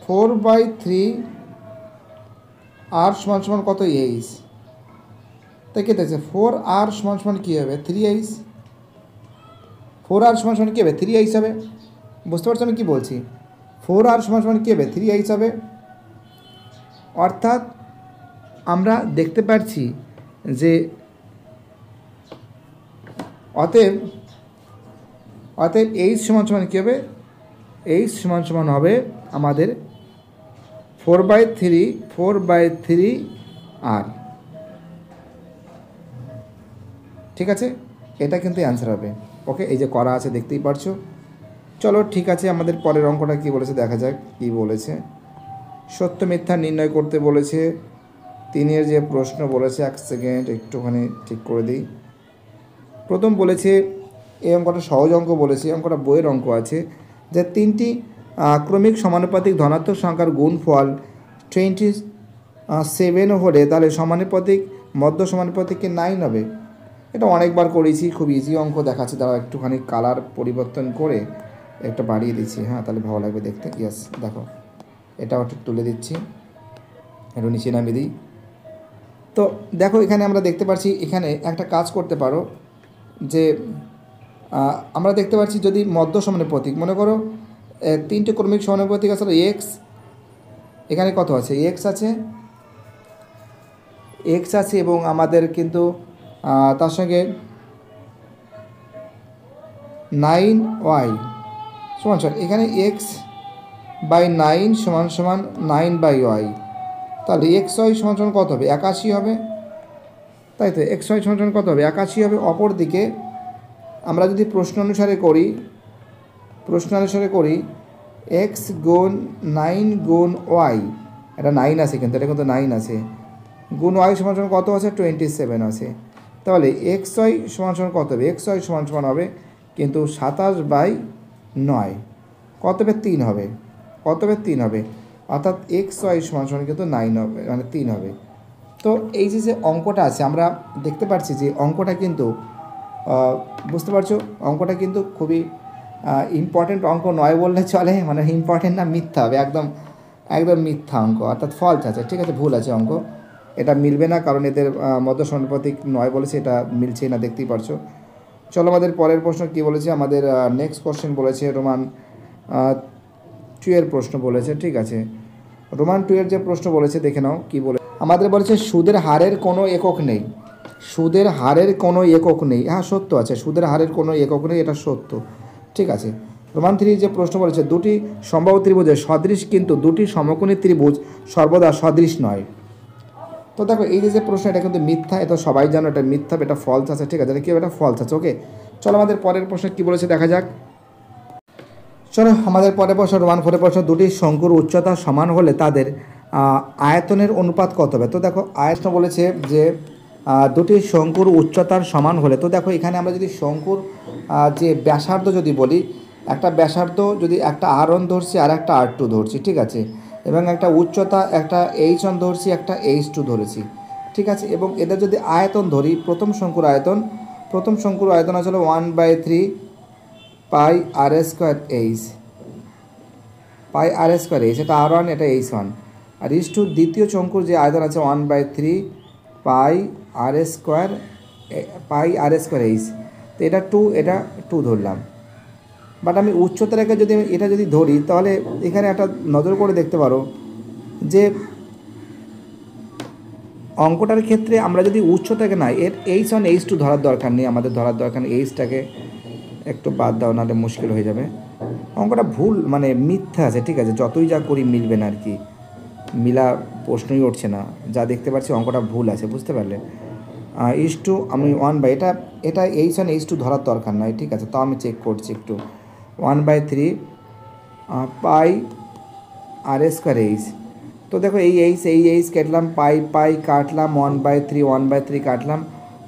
4/3 আর সমান সমান কত এইচ, তাই কেটে আছে 4r সমান সমান কী হবে 3h, 4r সমান সমান কী হবে 3h হবে। বুঝতে পারছো আমি কী বলছি? 4r সমান সমান কী হবে 3h হবে। অর্থাৎ আমরা দেখতে পাচ্ছি যে অতএব h সমান সমান কী হবে, h সমান সমান হবে আমাদের 4/3 আর। ঠিক আছে, এটা কিন্তু অ্যান্সার হবে। ওকে, এই যে করা আছে দেখতেই পারছো। চলো ঠিক আছে, আমাদের পরের অঙ্কটা কী বলেছে দেখা যাক। কী বলেছে, সত্য মিথ্যা নির্ণয় করতে বলেছে। 3 যে প্রশ্ন বলেছে, 1 সেকেন্ড একটুখানি ঠিক করে দিই। প্রথম বলেছে, এই অঙ্কটা সহজ অঙ্ক বলেছে, এই অঙ্কটা বইয়ের অঙ্ক আছে, যে 3টি ক্রমিক সমানুপাতিক ধনাত্মক সংখ্যার গুণফল 27 হলে তাহলে সমানুপাতিক মধ্য সমানুপাতিককে 9 হবে। এটা অনেকবার করেছি, খুব ইজি অঙ্ক দেখাচ্ছে। তারা একটুখানি কালার পরিবর্তন করে একটা বাড়িয়ে দিচ্ছি, হ্যাঁ তাহলে ভালো লাগবে দেখতে। ইয়েস, দেখো এটাও একটু তুলে দিচ্ছি, একটু নিচে নামিয়ে দিই। তো দেখো এখানে আমরা দেখতে পাচ্ছি, এখানে একটা কাজ করতে পারো যে আমরা দেখতে পাচ্ছি যদি মধ্য সমানুপাতিক, মনে করো 3টে ক্রমিক সমানুপাতিক আসলে এক্স, এখানে কত আছে এক্স আছে এবং আমাদের কিন্তু তার সঙ্গে 9y সমান সমান, এখানে x/9 সমান সমান 9/y, তাহলে xy সমান সমান কত হবে 81 হবে, তাই তো xy সমান সমান কত হবে 81 হবে। অপর দিকে আমরা যদি প্রশ্ন অনুসারে করি x গুণ 9 গুণ y, এটা 9 আছে কিন্তু, এটা কিন্তু 9 আছে, গুণ y সমান সমান কত আছে 27 আছে। তাহলে xy সমান সমান কত হবে, xy সমান সমান হবে কিন্তু 27/9, কত হবে 3 হবে, কত হবে 3 হবে, অর্থাৎ xy সমান সমান কিন্তু 9 হবে, মানে 3 হবে। তো এই যে অঙ্কটা আছে আমরা দেখতে পাচ্ছি যে অঙ্কটা কিন্তু বুঝতে পারছো, অঙ্কটা কিন্তু খুবই ইম্পর্টেন্ট অঙ্ক নয় বললে চলে, মানে ইম্পর্টেন্ট না, মিথ্যা হবে, একদম মিথ্যা অঙ্ক, অর্থাৎ ফলস আছে। ঠিক আছে, ভুল আছে অঙ্ক, এটা মিলবে না, কারণ এদের মধ্য সমানুপাতিক নয় বলেছে, এটা মিলছেই না, দেখতেই পারছো। চলো আমাদের পরের প্রশ্ন কী বলেছে, আমাদের নেক্সট কোশ্চেন বলেছে রোমান 2 এর প্রশ্ন বলেছে। ঠিক আছে, রোমান 2 এর যে প্রশ্ন বলেছে দেখে নাও কী বলে। আমাদের বলেছে সুদের হারের কোনো একক নেই, সুদের হারের কোনো একক নেই, হ্যাঁ সত্য আছে, সুদের হারের কোনো একক নেই, এটা সত্য। ঠিক আছে, রোমান 3 যে প্রশ্ন বলেছে, দুটি সম্ভাব্য ত্রিভুজের সদৃশ কিন্তু দুটি সমকোণী ত্রিভুজ সর্বদা সদৃশ নয়। তো দেখো এই যে প্রশ্ন, এটা কিন্তু মিথ্যা, এটা সবাই জানো এটা মিথ্যা, এটা ফলস আছে। ঠিক আছে, এটা কি এটা ফলস আছে। ওকে, চলো আমাদের পরের প্রশ্ন কী বলেছে দেখা যাক। চলো আমাদের পরের প্রশ্ন, রোমান 4 প্রশ্ন, দুটি শঙ্কুর উচ্চতা সমান হলে তাদের আয়তনের অনুপাত কত হবে। তো দেখো আয়তন বলেছে যে দুটি শঙ্কুর উচ্চতার সমান হলে, তো দেখো এখানে আমরা যদি শঙ্কুর যে ব্যাসার্ধ যদি বলি, একটা ব্যাসার্ধ যদি একটা r1 ধরছি আর একটা r2 ধরছি, ঠিক আছে, এবং একটা উচ্চতা একটা h1 ধরছি একটা h2 ধরেছি, ঠিক আছে, এবং এদের যদি আয়তন ধরি, প্রথম শঙ্কুর আয়তন আসলে 1/3 পাই r² h, পাই r² h, এটা r1 এটা h1, আর h2 দ্বিতীয় শঙ্কুর যে আয়তন আছে 1/3 পাই r² h, তো এটা 2 ধরলাম। বাট আমি উচ্চতাটাকে যদি এটা যদি ধরি, তাহলে এখানে একটা নজর করে দেখতে পারো যে অঙ্কটার ক্ষেত্রে আমরা যদি উচ্চতাকে না এর h1 h2 ধরার দরকার নেই, আমাদের ধরার দরকার নেই, এইচটাকে একটু বাদ দাও, নাহলে মুশকিল হয়ে যাবে। অঙ্কটা ভুল, মানে মিথ্যা আছে। ঠিক আছে, যতই যা করি মিলবে না আর কি, মিলা প্রশ্নই উঠছে না, যা দেখতে পাচ্ছি অঙ্কটা ভুল আছে, বুঝতে পারলে। h2 আমি 1/, এটা h1 h2 ধরার দরকার নাই। ঠিক আছে, তাও আমি চেক করছি একটু, 1/3 পাই r² h। তো দেখো এই h কাটলাম, পাই কাটলাম, 1/3 কাটলাম,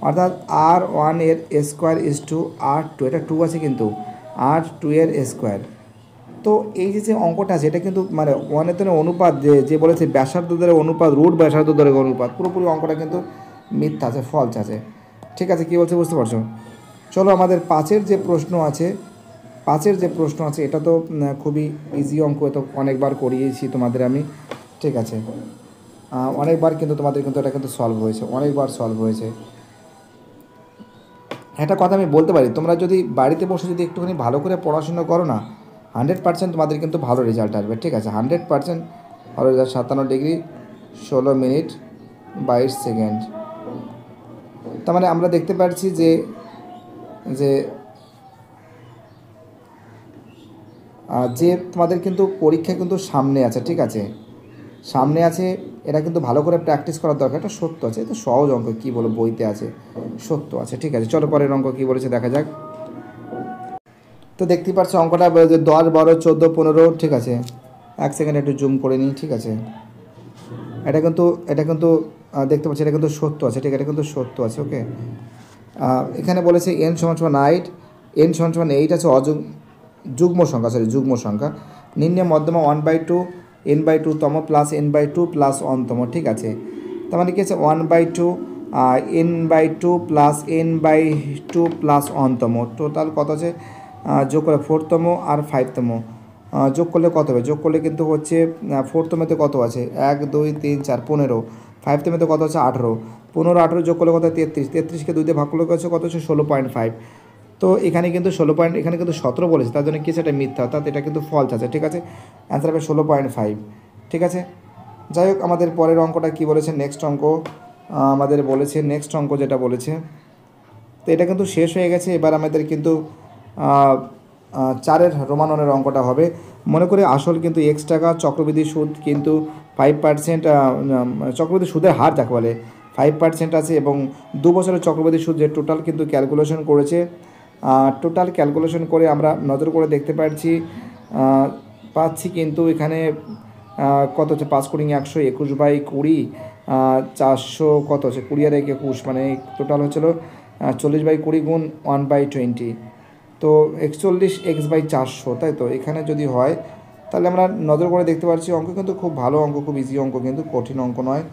অর্থাৎ r1 এর স্কোয়ার ইজ টু r2, এটা 2 আছে কিন্তু r2 এর স্কোয়ার। তো এই যে অঙ্কটা আছে এটা কিন্তু মানে 1 এর অনুপাত, যে বলেছে ব্যাসার্ধ ধরে অনুপাত, রুট ব্যাসার্ধ ধরে অনুপাত, পুরোপুরি অঙ্কটা কিন্তু মিথ্যা আছে, ফলস আছে। ঠিক আছে, কী বলছে বুঝতে পারছো। চলো আমাদের পাঁচের যে প্রশ্ন আছে, এটা তো খুবই ইজি অঙ্ক, তো অনেকবার করিয়েছি তোমাদের আমি, ঠিক আছে। অনেকবার কিন্তু তোমাদের কিন্তু এটা কিন্তু সলভ হয়েছে, অনেকবার সলভ হয়েছে। একটা কথা আমি বলতে পারি, তোমরা যদি বাড়িতে বসে যদি একটুখানি ভালো করে পড়াশোনা করো না, 100% তোমাদের কিন্তু ভালো রেজাল্ট আসবে, ঠিক আছে। 100% ভালো রেজাল্ট। 57 degree 16 minute 22 second. তার মানে আমরা দেখতে পাচ্ছি যে যে যে তোমাদের কিন্তু পরীক্ষা কিন্তু সামনে আছে, ঠিক আছে, সামনে আছে। এটা কিন্তু ভালো করে প্র্যাকটিস করার দরকার। এটা সত্য আছে, এটা সহজ অঙ্ক, কী বলো, বইতে আছে, সত্য আছে, ঠিক আছে। চলো পরের অঙ্ক কী বলেছে দেখা যাক। তো দেখতেই পাচ্ছ অঙ্কটা 10, 12, 14, 15, ঠিক আছে। এক সেকেন্ড একটু জুম করে নিই, ঠিক আছে। এটা কিন্তু দেখতে পাচ্ছি এটা কিন্তু সত্য আছে, ঠিক আছে, এটা কিন্তু সত্য আছে, ওকে। এখানে বলেছে n = 8, n = 8 আছে যুগ্ম সংখ্যা, যুগ্ম সংখ্যা। নিম্নে মধ্যমা 1/2 n/2 তম প্লাস n/2 প্লাস 1 তম, ঠিক আছে। তার মানে কি আছে 1/2 n/2 প্লাস n/2 প্লাস 1 তম, টোটাল কত আছে, যোগ করে 4 তম আর 5 তম, যোগ করলে কত হবে, যোগ করলে কিন্তু হচ্ছে 4 তমেতে কত আছে 1 2 3 4 15, 5 তমেতে কত আছে 18, 15 18 যোগ করলে কত 33, 33কে 2 দিয়ে ভাগ করলে কত হচ্ছে 16.5। তো এখানে কিন্তু 16 এখানে কিন্তু 17 বলেছে, তার জন্য কি সেটা মিথ্যা, অর্থাৎ এটা কিন্তু ফলস আছে, ঠিক আছে। অ্যান্সার হবে 16.5, ঠিক আছে। যাই হোক আমাদের পরের অঙ্কটা কি বলেছে, নেক্সট অঙ্ক আমাদের বলেছে, নেক্সট অঙ্ক যেটা বলেছে, তো এটা কিন্তু শেষ হয়ে গেছে। এবার আমাদের কিন্তু 4-এর রোমাননের অঙ্কটা হবে। মনে করে আসল কিন্তু x টাকা, চক্রবৃদ্ধি সুদ কিন্তু 5%, চক্রবৃদ্ধি সুদের হার যাকে বলে 5% আছে, এবং 2 বছরের চক্রবৃদ্ধি সুদ যে টোটাল কিন্তু ক্যালকুলেশন করেছে। টোটাল ক্যালকুলেশন করে আমরা নজর করে দেখতে পাচ্ছি কিন্তু এখানে কত হচ্ছে 5 কুড়ি 121/20, 400 কত হচ্ছে 20 আর 21, মানে টোটাল হচ্ছিল 40/20 গুণ 1/20, তো 41x/400, তাই তো। এখানে যদি হয় তাহলে আমরা নজর করে দেখতে পাচ্ছি অঙ্ক কিন্তু খুব ভালো অঙ্ক, খুব ইজি অঙ্ক, কিন্তু কঠিন অঙ্ক নয়।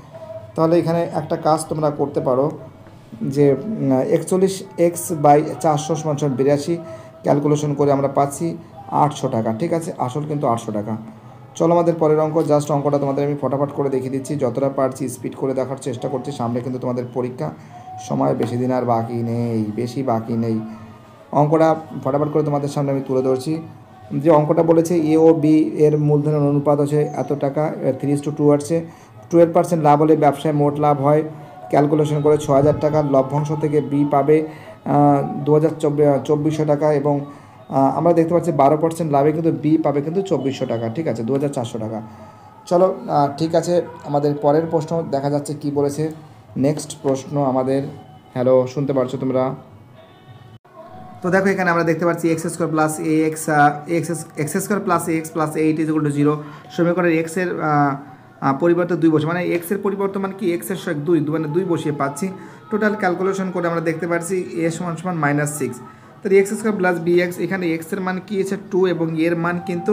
তাহলে এখানে একটা কাজ তোমরা করতে পারো যে 41x/400 = 82, ক্যালকুলেশন করে আমরা পাচ্ছি 800 টাকা, ঠিক আছে। আসল কিন্তু 800 টাকা। চলো আমাদের পরের অঙ্ক, জাস্ট অঙ্কটা তোমাদের আমি ফটাফট করে দেখিয়ে দিচ্ছি, যতটা পারছি স্পিড করে দেখার চেষ্টা করছি। সামনে কিন্তু তোমাদের পরীক্ষা, সময় বেশি দিন আর বাকি নেই, বেশি বাকি নেই। অঙ্কটা ফটাফট করে তোমাদের সামনে আমি তুলে ধরছি। যে অঙ্কটা বলেছে এ ও বি এর মূলধনের অনুপাত হচ্ছে এত টাকা, 3:2 আসছে। 12% লাভ হলে ব্যবসায় মোট লাভ হয়, ক্যালকুলেশন করে 6,000 টাকা। লভ্যাংশ থেকে বি পাবে 2,2400 টাকা, এবং আমরা দেখতে পাচ্ছি 12% লাভে কিন্তু বি পাবে কিন্তু 2,400 টাকা, ঠিক আছে, 2,400 টাকা। চলো ঠিক আছে, আমাদের পরের প্রশ্ন দেখা যাচ্ছে কি বলেছে। নেক্সট প্রশ্ন আমাদের, হ্যালো শুনতে পারছো তোমরা? তো দেখো এখানে আমরা দেখতে পাচ্ছি x² প্লাস ax প্লাস 8 = 0, সমীকরণের x এর পরিবর্তে 2 বসে, মানে x এর পরিবর্তন মানে কি x এর সঙ্গে 2 মানে 2 বসিয়ে পাচ্ছি। টোটাল ক্যালকুলেশন করে আমরা দেখতে পাচ্ছি a = -6, তো x² প্লাস bx, এখানে x এর মান কি আছে 2 এবং এর মান কিন্তু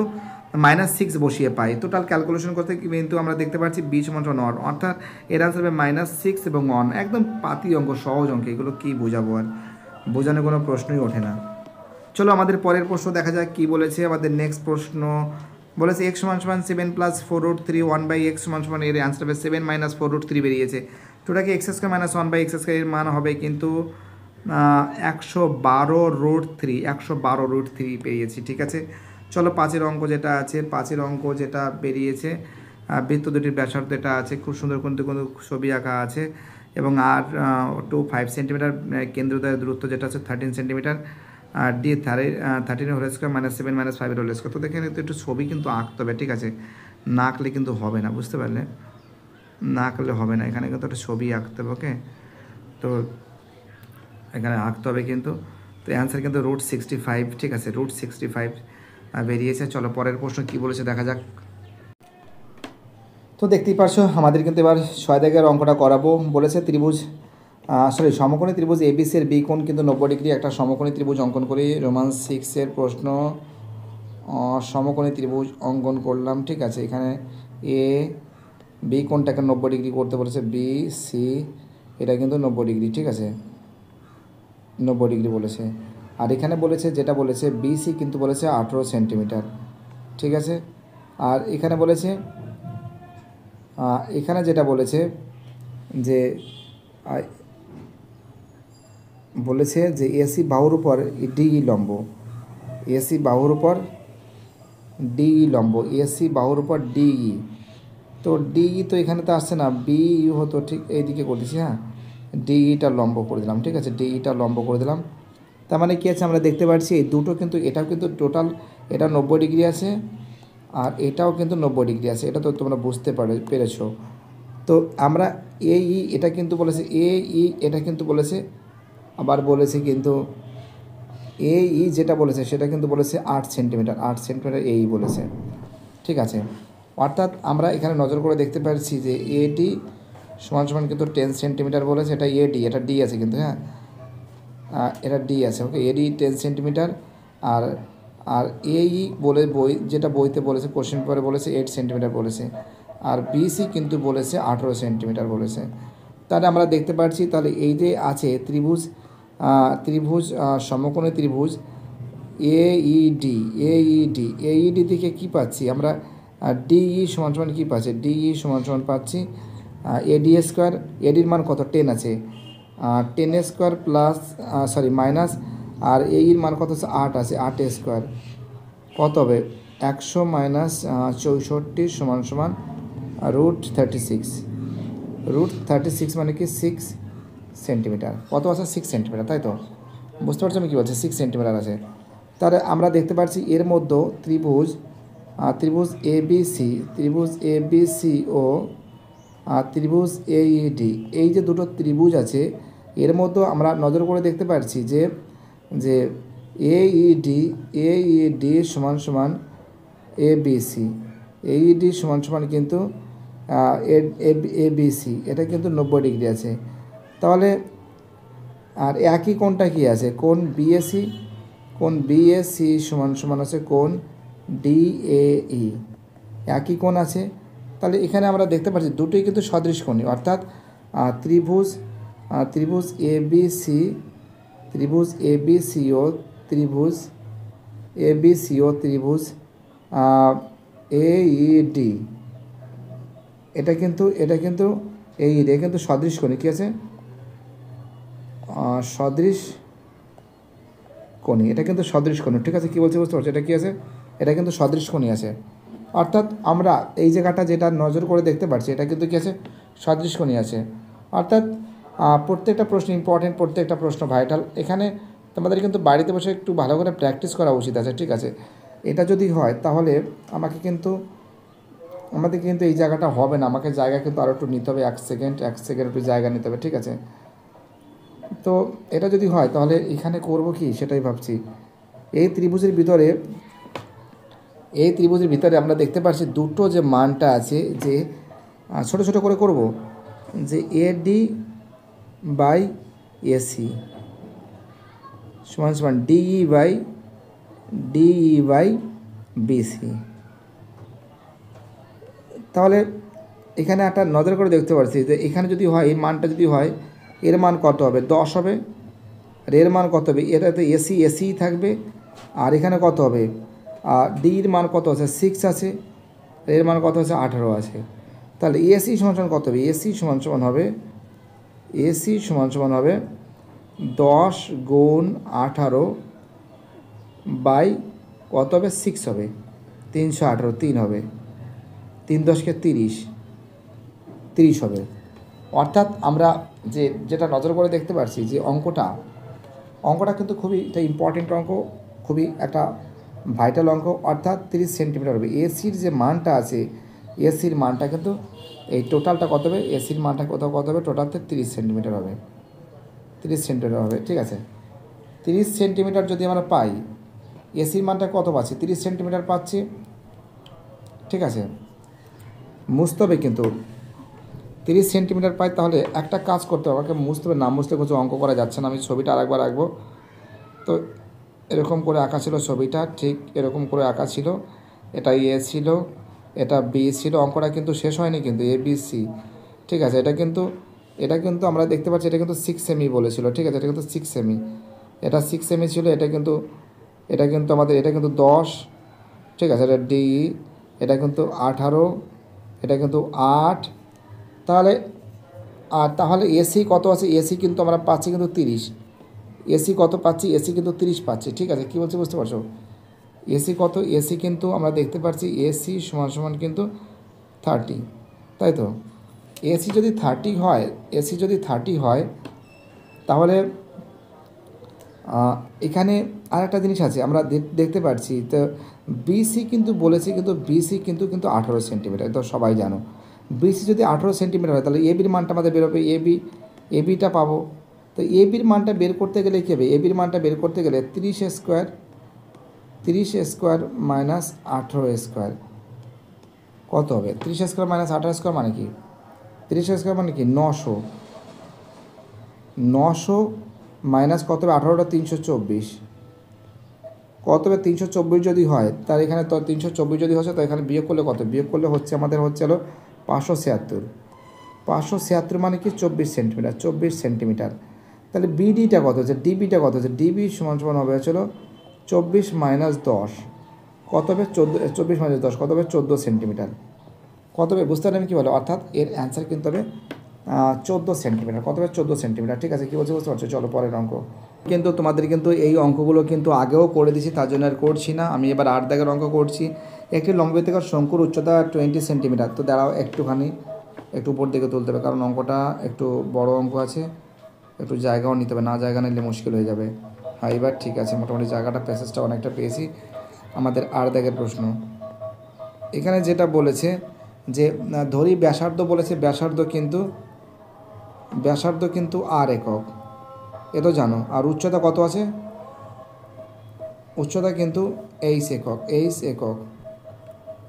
-6 বসিয়ে পাই। টোটাল ক্যালকুলেশন করতে কিন্তু আমরা দেখতে পাচ্ছি b = 1, অর্থাৎ এর আনসার হবে -6 এবং 1। একদম পাতি অঙ্ক, সহজ অঙ্ক, এগুলো কী বোঝাবো, আর বোঝানোর কোনো প্রশ্নই ওঠে না। চলো আমাদের পরের প্রশ্ন দেখা যাক কী বলেছে। আমাদের নেক্সট প্রশ্ন বলেছে x = 7 + 4√3 1/x = এর অ্যান্সার হবে 7 - 4√3 বেরিয়েছে। টোটাকে x² - 1/x² এর মান হবে কিন্তু 112√3, 112√3 পেরিয়েছি, ঠিক আছে। চলো 5-এর অঙ্ক যেটা আছে, 5-এর অঙ্ক যেটা বেরিয়েছে, বৃত্ত দুটির ব্যাসার্ধ এটা আছে, খুব সুন্দর কিন্তু কোনো ছবি আঁকা আছে, এবং আর 5 সেন্টিমিটার, কেন্দ্রদ্বয়ের দূরত্ব যেটা আছে 13 সেন্টিমিটার, আর D 13 whole square -7 - 5 whole square. তো দেখেন একটু ছবি কিন্তু আঁকতে হবে, ঠিক আছে, না আঁকলে কিন্তু হবে না, বুঝতে পারলে, না আঁকলে হবে না, এখানে কিন্তু একটা ছবি আঁকতে হবে, ওকে। তো এখানে আঁকতে হবে কিন্তু, তো অ্যান্সার কিন্তু √65, ঠিক আছে, √65 বেরিয়েছে। চলো পরের প্রশ্ন কী বলেছে দেখা যাক। তো দেখতেই পারছো আমাদের কিন্তু এবার 6 দাগের অঙ্কটা করাবো। বলেছে সমকোণী ত্রিভুজ ABC এর বি কোণ কিন্তু 90 ডিগ্রি। একটা সমকোণী ত্রিভুজ অঙ্কন করি, রোমান 6-এর প্রশ্ন। সমকোণী ত্রিভুজ অঙ্কন করলাম, ঠিক আছে। এখানে এ বি কোণটাকে 90 ডিগ্রি করতে বলেছে, বি সি এটা কিন্তু 90 ডিগ্রি, ঠিক আছে। 90 ডিগ্রি বলেছে। আর এখানে বলেছে যেটা বলেছে বিসি কিন্তু বলেছে 18 সেন্টিমিটার, ঠিক আছে। আর এখানে বলেছে এখানে যেটা বলেছে যে বলেছে যে এসি বাহুর উপর ডিই লম্ব, এসি বাহুর উপর ডিই লম্ব, এসি বাহুর উপর ডিই। তো ডিই তো এখানে তো আসছে না, বিইউ হতো, ঠিক এইদিকে করে দিচ্ছি। হ্যাঁ, ডিইটা লম্ব করে দিলাম, ঠিক আছে, ডিইটা লম্ব করে দিলাম। তার মানে কী আছে, আমরা দেখতে পাচ্ছি এই দুটো কিন্তু, এটাও কিন্তু টোটাল এটা 90 ডিগ্রি আছে আর এটাও কিন্তু 90 ডিগ্রি আছে, এটা তো তোমরা বুঝতে পেরেছো। তো আমরা এই এটা কিন্তু বলেছে এটা কিন্তু বলেছে, আবার বলেছে কিন্তু যেটা বলেছে সেটা কিন্তু বলেছে 8 সেন্টিমিটার, 8 সেন্টিমিটার বলেছে, ঠিক আছে। অর্থাৎ আমরা এখানে নজর করে দেখতে পাচ্ছি যে এডি সমান সমান কিন্তু 10 সেন্টিমিটার বলেছে, এটা এডি, এটা ডি আছে কিন্তু, হ্যাঁ এটা ডি আছে, ওকে, এডি 10 সেন্টিমিটার। আর আর বলে যেটা বইতে বলেছে, কোশ্চেন পেপারে বলেছে 8 সেন্টিমিটার বলেছে। আর বিসি কিন্তু বলেছে 18 সেন্টিমিটার বলেছে। তাহলে আমরা দেখতে পাচ্ছি, তাহলে এই যে আছে ত্রিভুজ সমকোণী ত্রিভুজ এইডি থেকে কী পাচ্ছি আমরা, ডিই সমান সমান কী পাচ্ছি, ডিই সমান সমান পাচ্ছি এডি স্কোয়ার, এডির মান কত 10 আছে, 10 স্কোয়ার প্লাস মাইনাস, আর এইর মান কত আছে 8 আছে, 8 স্কোয়ার কত হবে 100 মাইনাস 64 সমান সমান √36, √36 মানে কি 6 সেন্টিমিটার, কত আছে 6 সেন্টিমিটার, তাই তো বুঝতে পারছো আমি কী বলছি, 6 সেন্টিমিটার আছে। তাহলে আমরা দেখতে পাচ্ছি এর মধ্যে ত্রিভুজ এবিসি ও ত্রিভুজ এইডি, এই যে দুটো ত্রিভুজ আছে এর মধ্যে আমরা নজর করে দেখতে পাচ্ছি যে এইডি সমান সমান এবিসি, এইডি সমান সমান কিন্তু এবিসি, এটা কিন্তু 90 ডিগ্রি আছে। তাহলে আর একই কোণটা কি আছে, কোণ বিএসি সমান সমান আছে কোণ ডিএই, একই কোণ আছে। তাহলে এখানে আমরা দেখতে পাচ্ছি দুটোই কিন্তু সদৃশ কোণী, অর্থাৎ ত্রিভুজ এবিসি ও ত্রিভুজ এইডি, এটা কিন্তু এইডি কিন্তু সদৃশ কোণী, কী আছে সদৃশ কোণী, এটা কিন্তু সদৃশ কোণী, ঠিক আছে। কী বলছি বুঝতে পারছো, এটা কী আছে, এটা কিন্তু সদৃশ কোণী আছে। অর্থাৎ আমরা এই জায়গাটা যেটা নজর করে দেখতে পাচ্ছি এটা কিন্তু কী আছে, সদৃশ কোণী আছে। অর্থাৎ প্রত্যেকটা প্রশ্ন ইম্পর্টেন্ট, প্রত্যেকটা প্রশ্ন ভাইটাল। এখানে তোমাদের কিন্তু বাড়িতে বসে একটু ভালো করে প্র্যাকটিস করা উচিত আছে, ঠিক আছে। এটা যদি হয় তাহলে আমাদের কিন্তু এই জায়গাটা হবে না, আমাকে জায়গা কিন্তু আরও একটু নিতে হবে, 1 সেকেন্ড একটু জায়গা নিতে হবে, ঠিক আছে। তো এটা যদি হয় তাহলে এখানে করব কি সেটাই ভাবছি। এই ত্রিভুজের ভিতরে আমরা দেখতে পাচ্ছি দুটো যে মানটা আছে, যে ছোট ছোট করে করব, যে এডি বাই এসি সমান সমান ডিই বাই বিসি। তাহলে এখানে একটা নজর করে দেখতে পাচ্ছি যে এখানে যদি হয়, এই মানটা যদি হয়, এর মান কত হবে 10 হবে, আর এর মান কত হবে, এটাতে এসি থাকবে, আর এখানে কত হবে ডির মান কত আছে 6 আছে, এর মান কত আছে 18 আছে। তাহলে এসি সমান সমান কত হবে, এসি সমান সমান হবে 10 গুণ 18 বাই কত হবে 6 হবে, 318, 3 হবে, 3 10 30 হবে। অর্থাৎ আমরা যেটা নজর করে দেখতে পাচ্ছি যে অঙ্কটা কিন্তু খুবই একটা ইম্পর্টেন্ট অঙ্ক, খুবই একটা ভাইটাল অঙ্ক। অর্থাৎ 30 সেন্টিমিটার হবে এসির যে মানটা আছে, এসির মানটা কিন্তু এই টোটালটা কত হবে, এসির মানটা কত হবে টোটালতে 30 সেন্টিমিটার হবে, 30 সেন্টিমিটার হবে, ঠিক আছে। 30 সেন্টিমিটার যদি আমরা পাই, এসির মানটা কত পাচ্ছি 30 সেন্টিমিটার পাচ্ছি, ঠিক আছে। মুছতে হবে কিন্তু 30 সেন্টিমিটার পাই, তাহলে একটা কাজ করতে হবে, আমাকে মুছতে হবে, না মুছতে কিছু অঙ্ক করা যাচ্ছে না। আমি ছবিটা আরেকবার আঁকবো। তো এরকম করে আঁকা ছিল ছবিটা, ঠিক এরকম করে আঁকা ছিল, এটা এ ছিল, এটা বি ছিল, অঙ্কটা কিন্তু শেষ হয়নি কিন্তু এবিসি, ঠিক আছে। এটা কিন্তু আমরা দেখতে পাচ্ছি এটা কিন্তু 6 সেমি বলেছিল, ঠিক আছে, এটা কিন্তু 6 সেমি। এটা 6 সেমি ছিল, এটা কিন্তু আমাদের এটা কিন্তু 10, ঠিক আছে, এটা ডি, এটা কিন্তু 18, এটা কিন্তু 8, তাহলে তাহলে এসি কত আছে? এসি কিন্তু আমরা পাচ্ছি কিন্তু 30। এসি কত পাচ্ছি? এসি কিন্তু 30 পাচ্ছি, ঠিক আছে, কী বলছি বুঝতে পারছো? এসি কত? এসি কিন্তু আমরা দেখতে পাচ্ছি এসি সমান সমান কিন্তু 30, তাই তো? এসি যদি 30 হয়, এসি যদি 30 হয়, তাহলে এখানে আরেকটা জিনিস আছে আমরা দেখতে পাচ্ছি, তো বিসি কিন্তু বলেছি, কিন্তু বিসি কিন্তু 18 সেন্টিমিটার, তো সবাই জানো। বিসি যদি 18 সেন্টিমিটার হয়, তাহলে এবির মানটা আমাদের বেরোবে, এবিটা পাবো। তো এবির মানটা বের করতে গেলে কী হবে? এবির মানটা বের করতে গেলে 30 স্কোয়ার মাইনাস 18 স্কোয়ার কত হবে? 30 স্কোয়ার মাইনাস 18 স্কোয়ার মানে কি? 30 স্কোয়ার মানে কি? 900 মাইনাস কত হবে? 18টা 324, কত হবে? 324 যদি হয়, তার এখানে তো 324 যদি হচ্ছে, তো এখানে বিয়োগ করলে কত? বিয়োগ করলে হচ্ছে আমাদের হচ্ছে হলো 576। 576 মানে কি? 24 সেন্টিমিটার। তাহলে বিডিটা কত হচ্ছে? ডিবিটা কত হচ্ছে? ডিবি সমান সমান হবে হচ্ছিল 24 মাইনাস 10, কত হবে? 24 মাইনাস 10 কত হবে? 14 সেন্টিমিটার। কত হবে? বুঝতে পারলে আমি কী বলো? অর্থাৎ এর অ্যান্সার কিন্তু হবে 14 সেন্টিমিটার। কত হবে? 14 সেন্টিমিটার, ঠিক আছে, কী বলছে বুঝতে পারছো? চলো পরের অঙ্ক। কিন্তু তোমাদের কিন্তু এই অঙ্কগুলো কিন্তু আগেও করে দিয়েছি, তার জন্য আর করছি না। আমি এবার 8 দাগের অঙ্ক করছি। একটি লম্ববৃত্তাকার শঙ্কুর উচ্চতা 20 সেন্টিমিটার। তো দাঁড়াও, একটু উপর দিকে তুলতে হবে, কারণ অঙ্কটা একটু বড় অঙ্ক আছে, একটু জায়গাও নিতে হবে, না জায়গা নিলে মুশকিল হয়ে যাবে। হ্যাঁ, এবার ঠিক আছে, মোটামুটি জায়গাটা প্যাসেজটা অনেকটা পেয়েছি। আমাদের 8 দাগের প্রশ্ন। এখানে যেটা বলেছে যে ধরি ব্যাসার্ধ বলেছে, ব্যাসার্ধ কিন্তু আর একক, এ তো জানো। আর উচ্চতা কত আছে? উচ্চতা কিন্তু এইচ একক।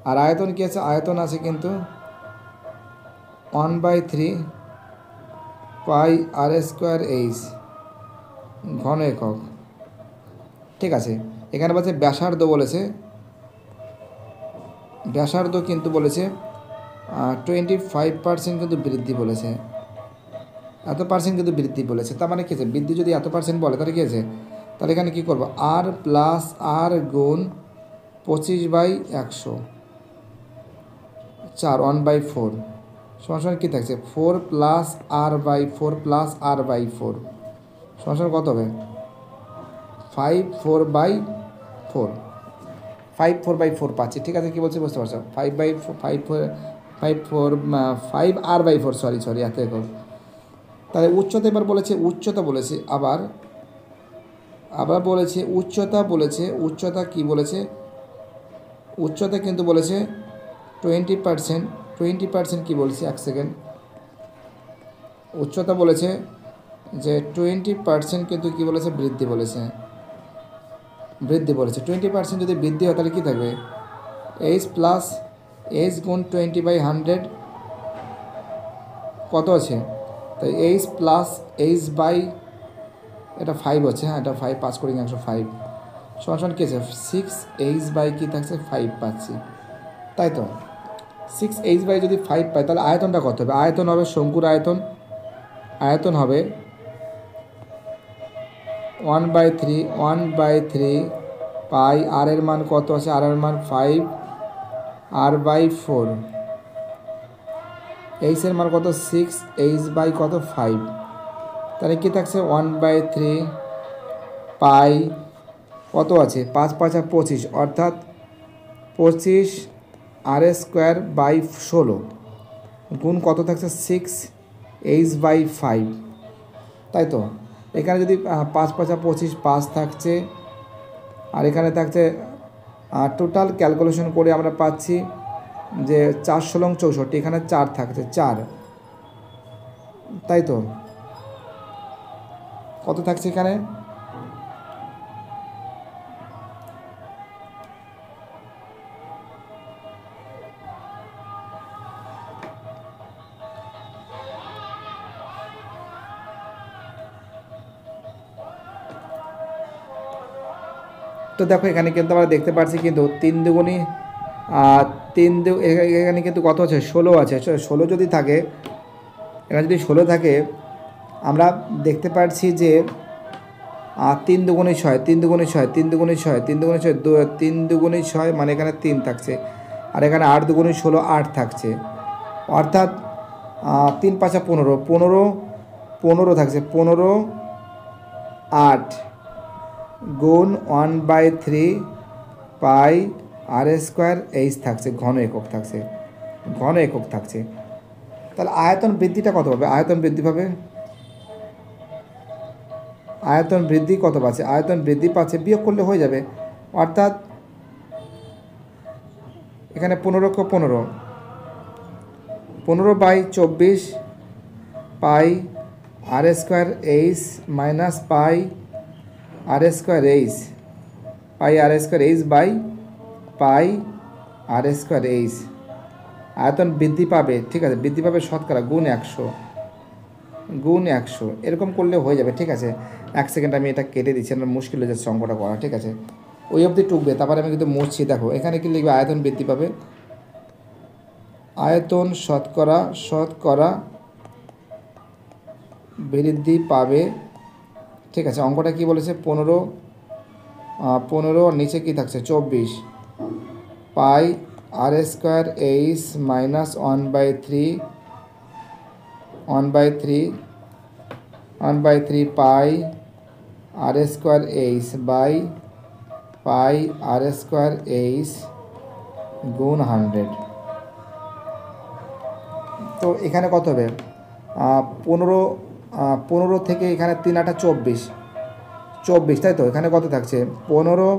আর আয়তন কী আছে? আয়তন আছে কিন্তু 1/3 পাই আর স্কোয়ার এইচ ঘন একক, ঠিক আছে। এখানে বলছে ব্যাসার্ধ বলেছে, ব্যাসার্ধ কিন্তু বলেছে 25% কিন্তু বৃদ্ধি বলেছে, এত পার্সেন্ট কিন্তু বৃদ্ধি বলেছে। তার মানে কী আছে? বৃদ্ধি যদি এত পার্সেন্ট বলে, তাহলে কী আছে? তাহলে এখানে কী করবো? আর প্লাস আর গুণ 25/100 4 1/4 সমান কী থাকছে? 4 প্লাস r/4 প্লাস r/4 সমান কত হবে? 5 4/4 পাচ্ছি, ঠিক আছে, কী বলছি বুঝতে পারছো? 5 r/4 সরি এত একক। তাহলে উচ্চতা এবার বলেছে, আবার বলেছে উচ্চতা কি বলেছে? উচ্চতা কিন্তু বলেছে 20% কি বলছে? এক সেকেন্ড। উচ্চতা বলেছে যে 20% কিন্তু কি বলেছে? বৃদ্ধি বলেছে। 20% যদি বৃদ্ধি হয়, তাহলে কী থাকবে? এইচ প্লাস এইচ গুণ 20/100 কত আছে? তাই এইচ প্লাস এইচ বাই এটা 5 হচ্ছে, হ্যাঁ, এটা 5 5 করে 105 সমান কী আছে? 6h বাই কী থাকছে? 5 পাচ্ছি, তাই তো। 6h বাই যদি 5 পাই, তাহলে আয়তনটা কত হবে? আয়তন হবে শঙ্কুর আয়তন হবে 1/3 পাই। আর এর মান কত আছে? আর এর মান 5 r/4, এইচ এর মান কত? 6h বাই কত? 5, তাহলে কী থাকছে? 1/3 পাই কত আছে? 5 5 25, অর্থাৎ 25 r²/16 গুণ কত থাকছে? 6h/5, তাই তো। এখানে যদি 5 5 25 5 থাকছে, আর এখানে থাকছে টোটাল ক্যালকুলেশন করে আমরা পাচ্ছি যে 4 16 64, এখানে 4 থাকছে 4, তাই তো। কত থাকছে এখানে? তো দেখো, এখানে কিন্তু আমরা দেখতে পাচ্ছি কিন্তু 3 দুগুণী এখানে কিন্তু কত আছে? 16 আছে। 16 যদি থাকে, এখানে যদি 16 থাকে, আমরা দেখতে পাচ্ছি যে 3 দুগুণে 6, 3 দুগুণে 6, 3 দুগুণে 6, 3 দুগুণে 6, 3 দুগুণে 6 মানে এখানে 3 থাকছে, আর এখানে 8 দুগুণে 16, 8 থাকছে, অর্থাৎ 3 × 5 = 15, 15 থাকছে, 15 8 গুণ 1/3 পাই r² থাকছে, ঘন একক থাকছে, ঘন একক থাকছে। তাহলে আয়তন বৃদ্ধিটা কত পাবে? আয়তন বৃদ্ধি পাবে, আয়তন বৃদ্ধি কত পাচ্ছে? আয়তন বৃদ্ধি পাচ্ছে, বিয়োগ করলে হয়ে যাবে, অর্থাৎ এখানে 15 15/24 পাই r² minus pi r² pi r² by pi r²। আয়তন বৃদ্ধি পাবে, ঠিক আছে, বৃদ্ধি পাবে শতকরা গুণ 100, গুণ 100 এরকম করলে হয়ে যাবে। ঠিক আছে, 1 সেকেন্ড আমি এটা কেটে দিচ্ছি, আমার মুশকিল হয়ে যাচ্ছে অঙ্কটা করা। ঠিক আছে, ওই অবধি টুকবে, তারপরে আমি কিন্তু মুছছি। দেখো এখানে কি লিখবে? আয়তন বৃদ্ধি পাবে, আয়তন শতকরা বৃদ্ধি পাবে। ঠিক আছে, অঙ্কটা কি বলেছে? 15 নিচে কি থাকছে? 24 পাই r² minus 1/3 pi r² by pi r² গুণ 100। তো এখানে কত হবে? 15 থেকে এখানে 3 × 8 = 24, তাই তো? এখানে কত থাকছে? 15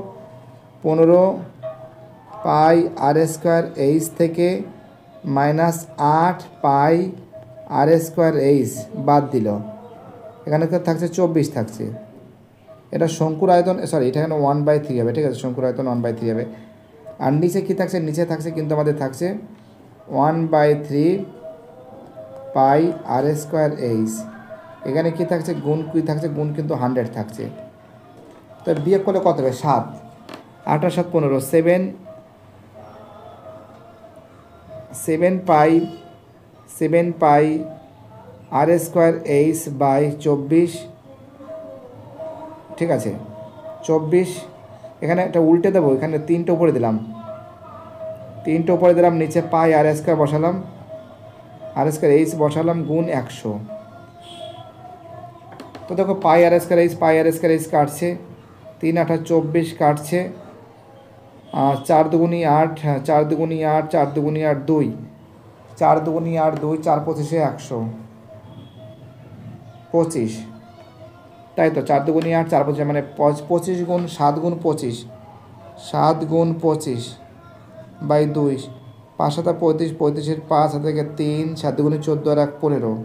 পাই r² থেকে মাইনাস 8 পাই r² বাদ দিল, এখানে থাকছে 24 থাকছে। এটা শঙ্কুর আয়তন, সরি, এটা এখানে 1/3 হবে। ঠিক আছে, শঙ্কুর আয়তন 1/3 হবে। আর নিচে কি থাকছে? নিচে থাকছে কিন্তু আমাদের থাকছে 1/3 পাই r²। এখানে কি থাকছে? গুণ কি থাকছে? গুণ কিন্তু 100 থাকছে। তো বিয়োগ করলে কত হবে? 7, 8 আর 7 15, 7 পাই r² বাই 24। ঠিক আছে, 24 এখানে একটা উল্টে দেবো, এখানে 3টা উপরে দিলাম, 3টা উপরে দিলাম, নিচে পাই r² বসালাম, r² বসালাম গুণ 100। তো দেখো পাই r² কাটছে, 3 × 8 = 24 কাটছে, 4 দুগুণি 8, 4 দুগুণি 8, 4 দুগুণি 8 2, 4 দুগুণি 8 2, 4 × 25 125, তাই তো? 4 দুগুণি 8, 4 × 25 মানে 25 গুণ 7 গুণ 25, 7 গুণ 25 বাই 2, 5 × 7 = 35, 35 5 হাতে থেকে 3, 7 দুগুণি 14 আর 1 15,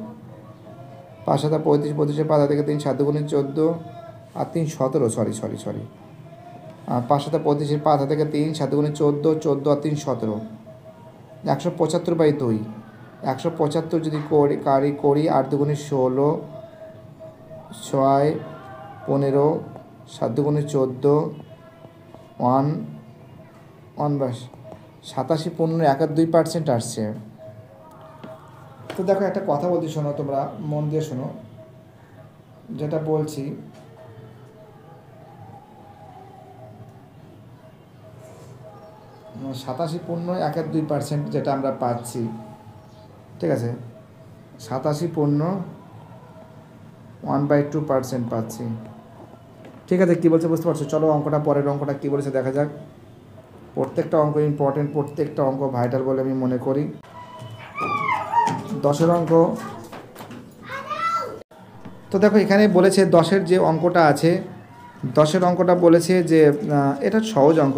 5 × 7 = 35, 35 5 হাতে থেকে 3, 7 দুগুণি 14 আর 3 17, সরি 5 × 7 = 35, 5 হাতে থেকে 3, 7 দুগুণি 14, 14 আর 3 17, 175/2, 175 যদি করি 8 দুগুণি 16, 6 15, 7 দুগুণি 14, 1 87 15 71% আসছে। তো দেখো একটা কথা বলছি, শোনো, তোমরা মন দিয়ে শোনো যেটা বলছি। 87 15 71% যেটা আমরা পাচ্ছি। ঠিক আছে, 87 15 1/2% পাচ্ছি। ঠিক আছে, কী বলছে বুঝতে পারছো? চলো অঙ্কটা, পরের অঙ্কটা কী বলেছে দেখা যাক। প্রত্যেকটা অঙ্ক ইম্পর্টেন্ট, প্রত্যেকটা অঙ্ক ভাইটাল বলে আমি মনে করি। 10-এর অঙ্ক। তো দেখো এখানে বলেছে 10-এর যে অঙ্কটা আছে, 10-এর অঙ্কটা বলেছে যে এটা সহজ অঙ্ক,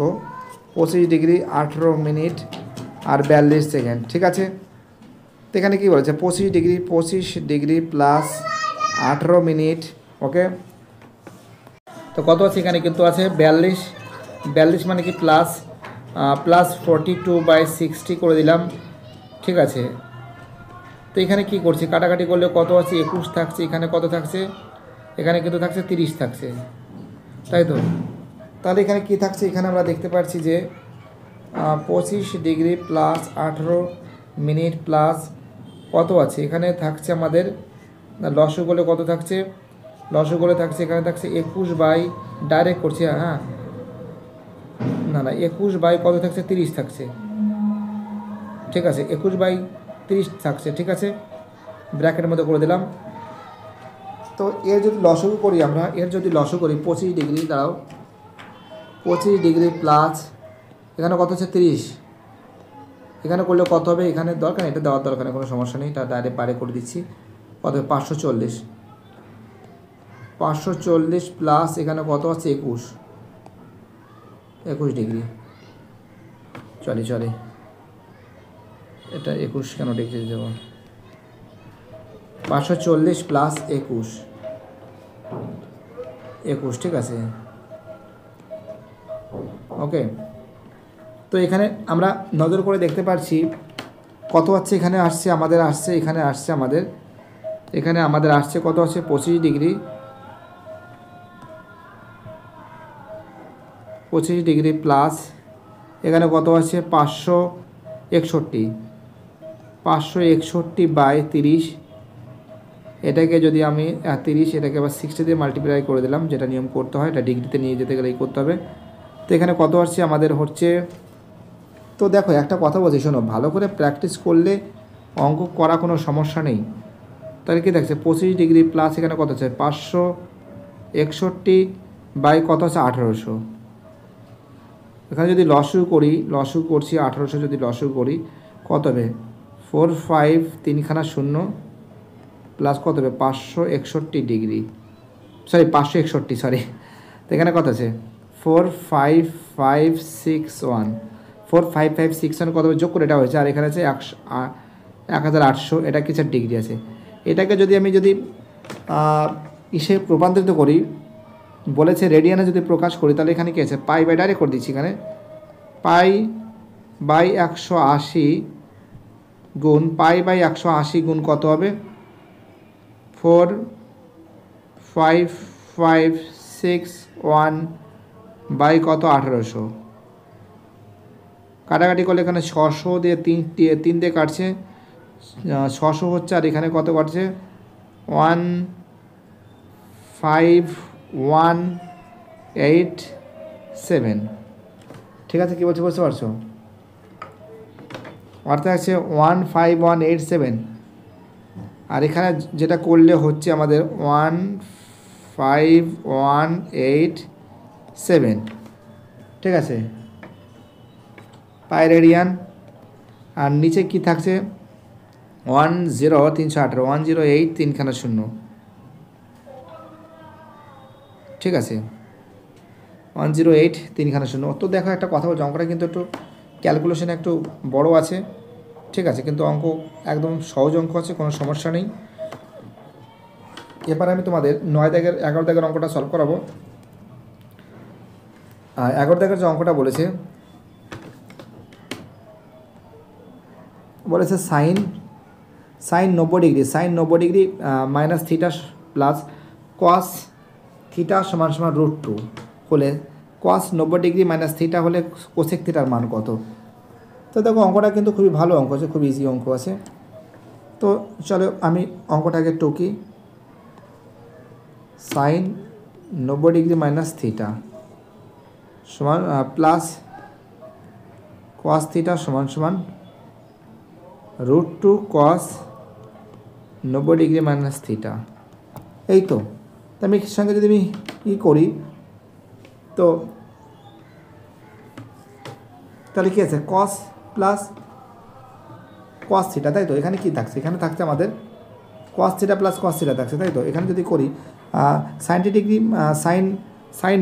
25 ডিগ্রি 18 মিনিট আর 42 সেকেন্ড। ঠিক আছে, তো এখানে কী বলেছে? 25 ডিগ্রি প্লাস 18 মিনিট, ওকে। তো কত আছে? এখানে কিন্তু আছে 42 মানে কি প্লাস 42/60 করে দিলাম। ঠিক আছে, তো এখানে কি করছি? কাটাকাটি করলে কত আছে? 21 থাকছে, এখানে কত থাকছে? এখানে কিন্তু থাকছে 30 থাকছে, তাই তো? তাহলে এখানে কি থাকছে? এখানে আমরা দেখতে পাচ্ছি যে 25 ডিগ্রি প্লাস 18 মিনিট প্লাস কত আছে? এখানে থাকছে আমাদের লসগোলে কত থাকছে? লসগু করে থাকছে, এখানে থাকছে 21 বাই, ডাইরেক্ট করছি হ্যাঁ, না 21 বাই কত থাকছে, 30 থাকছে, ঠিক আছে, 21 বাই 30 থাকছে, ঠিক আছে, ব্র্যাকেটের মধ্যে করে দিলাম। তো এর যদি লসগু করি আমরা, এর যদি লসগু করি 25 ডিগ্রি, দাঁড়াও, 25 ডিগ্রি প্লাস এখানে কত হচ্ছে 30, এখানে করলে কত হবে, এখানে দরকার এটা দেওয়ার দরকার নেই, কোনো সমস্যা নেই, এটা ডাইরেক্ট বাইরে করে দিচ্ছি, কত হবে 540, 540 প্লাস এখানে কত আছে 21 ডিগ্রি, চলে এটা 21 কেন ডিগ্রি দেবো, 540 প্লাস 21, ঠিক আছে, ওকে। তো এখানে আমরা নজর করে দেখতে পাচ্ছি কত আছে, এখানে আসছে আমাদের, এখানে আমাদের আসছে কত আছে 25 ডিগ্রি, 25 ডিগ্রি প্লাস এখানে কত আছে 561 বাই 30, এটাকে যদি আমি 30 এটাকে আবার 60 দিয়ে মাল্টিপ্লাই করে দিলাম, যেটা নিয়ম করতে হয়, এটা ডিগ্রিতে নিয়ে যেতে গেলেই করতে হবে। তো এখানে কত আসছে আমাদের হচ্ছে, তো দেখো একটা কথা বলছি শোনো, ভালো করে প্র্যাকটিস করলে অঙ্ক করা কোনো সমস্যা নেই। তাহলে কি দেখছে 25 ডিগ্রি প্লাস এখানে কত আছে 561 বাই কত আছে 1800, এখানে যদি লসগু করছি 1800, যদি লসগু করি কত হবে 4 5 3খানা 0 প্লাস কত হবে 561 ডিগ্রি, সরি 561, সরি, তো এখানে কত আছে 45561, 45561 কত হবে যোগ করে এটা হয়েছে, আর এখানে আছে 1800, এটা কিসের ডিগ্রি আছে, এটাকে যদি আমি ইসে রূপান্তরিত করি, বলেছে রেডিয়ানে যদি প্রকাশ করি, তাহলে এখানে কী আছে পাই বাই, ডাইরেক্ট করে দিচ্ছি, এখানে পাই বাই 180 গুণ পাই বাই 180 গুণ কত হবে 45561 বাই কত 1800, কাটাকাটি করলে এখানে 600 দিয়ে 3 দিয়ে কাটছে, 600 হচ্ছে, আর এখানে কত কাটছে 15187, ঠিক আছে, কী বলছে বুঝতে পারছো, অর্থাৎ আছে 15187, আর এখানে যেটা করলে হচ্ছে আমাদের 15187, ঠিক আছে, পাই রেডিয়ান, আর নিচে কি থাকছে 318, 108 3খানা 0, ঠিক আছে, 108 3খানা 0। তো দেখো একটা কথা বলছি, অঙ্কটা কিন্তু একটু ক্যালকুলেশন একটু বড় আছে, ঠিক আছে, কিন্তু অঙ্ক একদম সহজ অঙ্ক আছে, কোনো সমস্যা নেই। এবার আমি তোমাদের 9 দাগের 11 দাগের অঙ্কটা সলভ করাবো। 11 দাগের যে অঙ্কটা বলেছে sine 90 degree, sine 90 degree minus theta plus cos theta সমান সমান √2 হলে কস 90 ডিগ্রি মাইনাস থিটা হলে কোসেক থিটার মান কত। তো দেখো অঙ্কটা কিন্তু খুবই ভালো অঙ্ক আছে, খুব ইজি অঙ্ক আছে। তো চলো আমি অঙ্কটাকে টুকি, সাইন 90 ডিগ্রি মাইনাস থিটা সমান প্লাস কস থিটা সমান সমান √2 কস 90 ডিগ্রি মাইনাস থিটা, এই তো। আমি সঙ্গে যদি আমি করি, তো তাহলে কী আছে কস প্লাস কস থিটা, তাই তো, এখানে কী থাকছে, এখানে থাকছে আমাদের cos theta plus cos theta থাকছে, তাই তো। এখানে যদি করি sine degree sine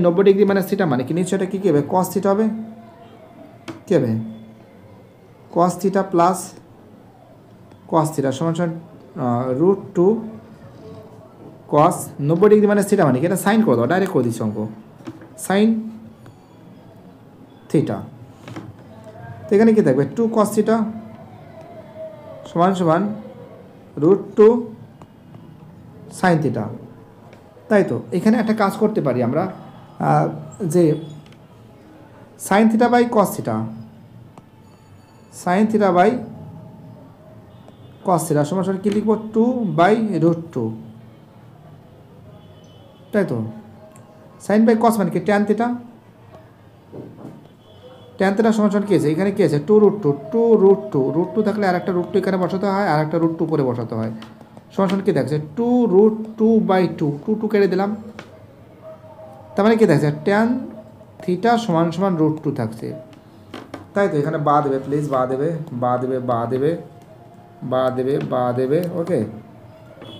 90 degree minus theta মানে কি, নিশ্চয়টা কী হবে কস থিটা হবে, কী হবে কস থিটা প্লাস কস থিটা সমান সমান √2 কস 90 ডিগ্রি মাইনাস থিটা মানে কি, এটা সাইন করে দাও, ডাইরেক্ট করে দিচ্ছি অঙ্ক, সাইন থিটা। তো এখানে কী থাকবে 2 কস থিটা সমান সমান √2 সাইন থিটা, তাই তো। এখানে একটা কাজ করতে পারি আমরা, যে sine theta by cos theta, sine theta by cos theta সমান সমান কী লিখব 2 বাই √2, তাই তো সাইন বাই কস মানে কি ট্যান থিটা, ট্যান থিটা সমান সমান কী আছে এখানে কী আছে 2√2 থাকলে আর একটা √2 এখানে বসাতে হয় আর একটা √2 উপরে বসাতে হয়, সমান সমান কী দেখছে 2√2/2 কেটে দিলাম, তার মানে কী দেখছে ট্যান থিটা সমান সমান √2 থাকছে। তাই তো এখানে বা দেবে প্লিজ, বা দেবে বা দেবে বা দেবে বা দেবে বা দেবে ওকে।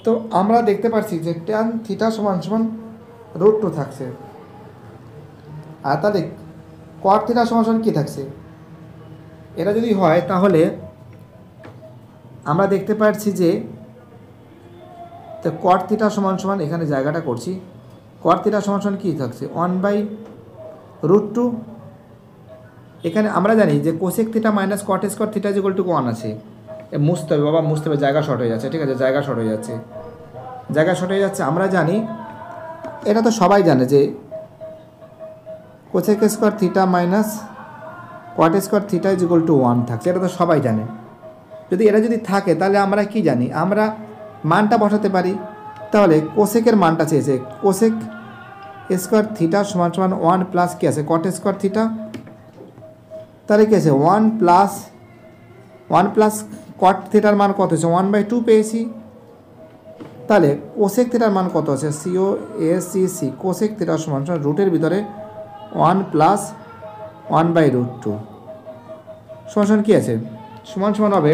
তো আমরা দেখতে পাচ্ছি যে ট্যান থিটা সমান সমান √2 থাকছে, আর তাহলে কট থিটা সমান সমান কী থাকছে, এটা যদি হয় তাহলে আমরা দেখতে পাচ্ছি যে তো কট থিটা সমান সমান এখানে জায়গাটা করছি, কট থিটা সমান সমান কী থাকছে 1/√2। এখানে আমরা জানি যে cosec theta minus cot square theta equal to 1 আছে, মুছতে হবে বাবা মুছতে হবে, জায়গা শর্ট হয়ে যাচ্ছে, ঠিক আছে জায়গা শর্ট হয়ে যাচ্ছে, জায়গা শর্ট হয়ে যাচ্ছে। আমরা জানি এটা তো সবাই জানে যে cosec square theta minus cot square theta equal to 1 থাকছে, এটা তো সবাই জানে। যদি এটা যদি থাকে তাহলে আমরা কি জানি, আমরা মানটা বসাতে পারি। তাহলে কোসেকের মানটা চেয়েছে কোসেক স্কোয়ার থিটা সমান সমান 1 প্লাস কী আছে কট স্কোয়ার থিটা, তাহলে কী আছে 1 প্লাস কট থিটার মান কত হচ্ছে 1/2 পেয়েছি। তাহলে কোসেক থিটার মান কত আছে COSEC কোসেক থিটা সমান সমান রুটের ভিতরে 1 প্লাস 1/√2 সমান সমান কী আছে সমান সমান হবে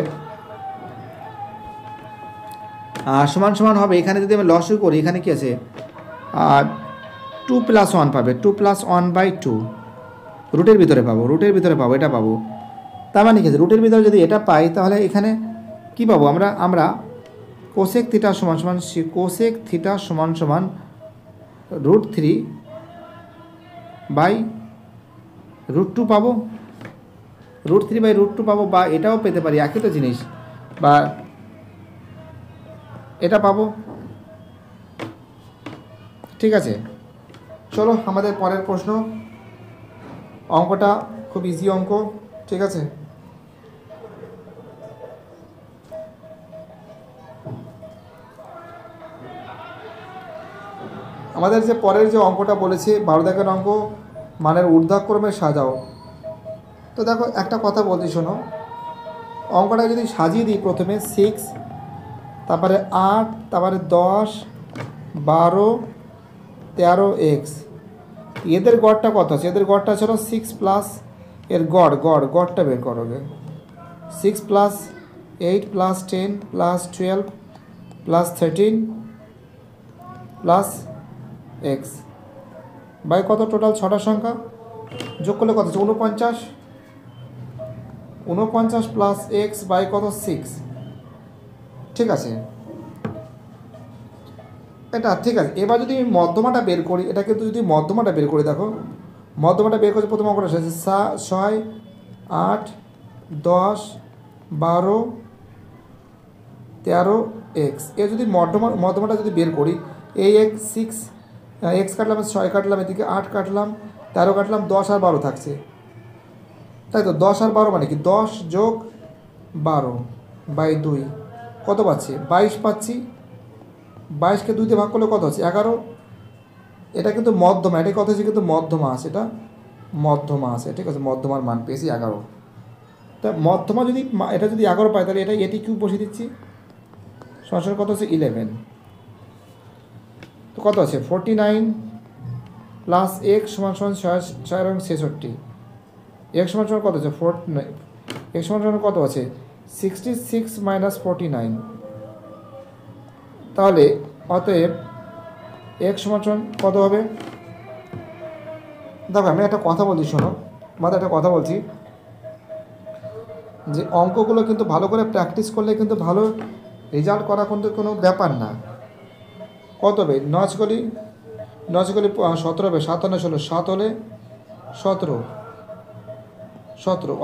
সমান সমান হবে এখানে যদি আমি লসও করি এখানে কী আছে 2 + 1 পাবে 2 + 1/2 রুটের ভিতরে পাবো, রুটের ভিতরে পাবো, এটা পাবো। তার মানে কি রুটের ভিতরে যদি এটা পাই তাহলে এখানে কি পাবো আমরা কোসেক থিটা সমান সমান কোসেক থিটা সমান সমান √3/√2 পাবো, √3/√2 পাবো, বা এটাও পেতে পারি একই তো জিনিস, বা এটা পাবো। ঠিক আছে, চলো আমাদের পরের প্রশ্ন, অঙ্কটা খুব ইজি অঙ্ক, ঠিক আছে। আমাদের যে পরের যে অঙ্কটা বলেছি 12 দাগের অঙ্ক, মানের ঊর্ধ্বক্রমে সাজাও। তো দেখো একটা কথা বলছি শোনো, অঙ্কটা যদি সাজিয়ে দিই প্রথমে 6, তারপরে 8, তারপরে 10, 12, 13x, এদের গড়টা কত আছে, এদের গড়টা ছিল 6 প্লাস এর গড়টা বের করবে 6 + 8 + 10 + 12 + 13 প্লাস এক্স বাই কত, টোটাল 6টা সংখ্যা যোগ করলে কত হচ্ছে 49 প্লাস এক্স বাই কত 6, ঠিক আছে এটা ঠিক আছে। এবার যদি আমি মধ্যমাটা বের করি, এটা কিন্তু যদি মধ্যমাটা বের করি, দেখো মধ্যমাটা বের করছে প্রথম অঙ্কটা এসেছে 6, 8, 10, 12, 13x, এর যদি মধ্যমাটা যদি বের করি এই এক্স 6 এক্স কাটলাম, 6 কাটলাম, এদিকে 8 কাটলাম, 13 কাটলাম, 10 আর 12 থাকছে, তাই তো 10 আর 12 মানে কি 10 যোগ 12/2 কত পাচ্ছি 22 পাচ্ছি, 22কে 2 দিয়ে ভাগ করলে কত আছে 11। এটা কিন্তু মধ্যমা, এটা কত হচ্ছে কিন্তু মধ্যমা আছে, এটা মধ্যমা আছে, ঠিক আছে মধ্যমার মান পেয়েছি 11। তা মধ্যমা যদি এটা যদি 11 পাই তাহলে এটা এটি কিউব বসিয়ে দিচ্ছি, সরাসরি কত হচ্ছে 11, তো কত আছে 49 প্লাস এক্স সমান সমান 6 এবং 66, এক্স সমান সমান কত আছে 49, এক্স সমান সমান কত আছে 66 - 49, তাহলে অতএব এক্স সমান সমান কত হবে। দেখো আমি একটা কথা বলছি শোনো, মাথায় একটা কথা বলছি যে অঙ্কগুলো কিন্তু ভালো করে প্র্যাকটিস করলে কিন্তু ভালো রেজাল্ট করা কিন্তু কোনো ব্যাপার না। কত হবে 9 গলি 17 হবে, 7 9 16, 7 হলে 17,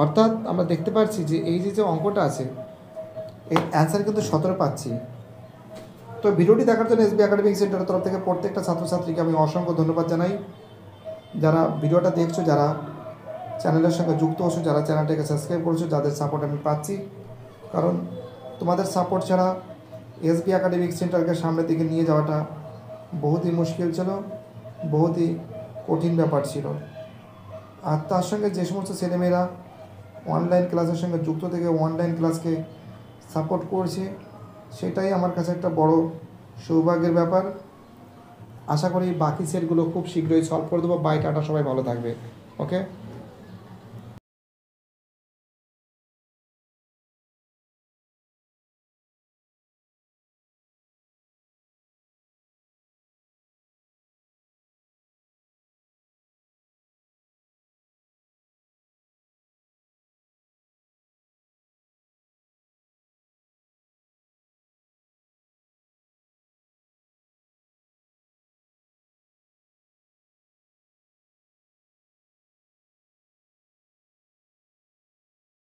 অর্থাৎ আমরা দেখতে পাচ্ছি যে এই যে অঙ্কটা আছে এর অ্যান্সার কিন্তু 17 পাচ্ছি। তো ভিডিওটি দেখার জন্য এসবি একাডেমিক সেন্টারের তরফ থেকে প্রত্যেকটা ছাত্রছাত্রীকে আমি অসংখ্য ধন্যবাদ জানাই। যারা ভিডিওটা দেখছো, যারা চ্যানেলের সঙ্গে যুক্ত হচ্ছো, যারা চ্যানেলটাকে সাবস্ক্রাইব করছো, যাদের সাপোর্ট আমি পাচ্ছি, কারণ তোমাদের সাপোর্ট ছাড়া এসবি একাডেমিক সেন্টারকে সামনের দিকে নিয়ে যাওয়াটা बहुत ही मुश्किल ছিল, बहुत ही কঠিন ব্যাপার ছিল। আর তার সঙ্গে যে সমস্ত ছেলেমেয়েরা অনলাইন ক্লাসের সঙ্গে যুক্ত থেকে অনলাইন ক্লাসকে সাপোর্ট করছে, সেটাই আমার কাছে একটা বড় সৌভাগ্যের ব্যাপার। আশা করি বাকি সেটগুলো খুব শীঘ্রই সলভ করে দেবো। বাই, টাটা, সবাই ভালো থাকবে। ওকে।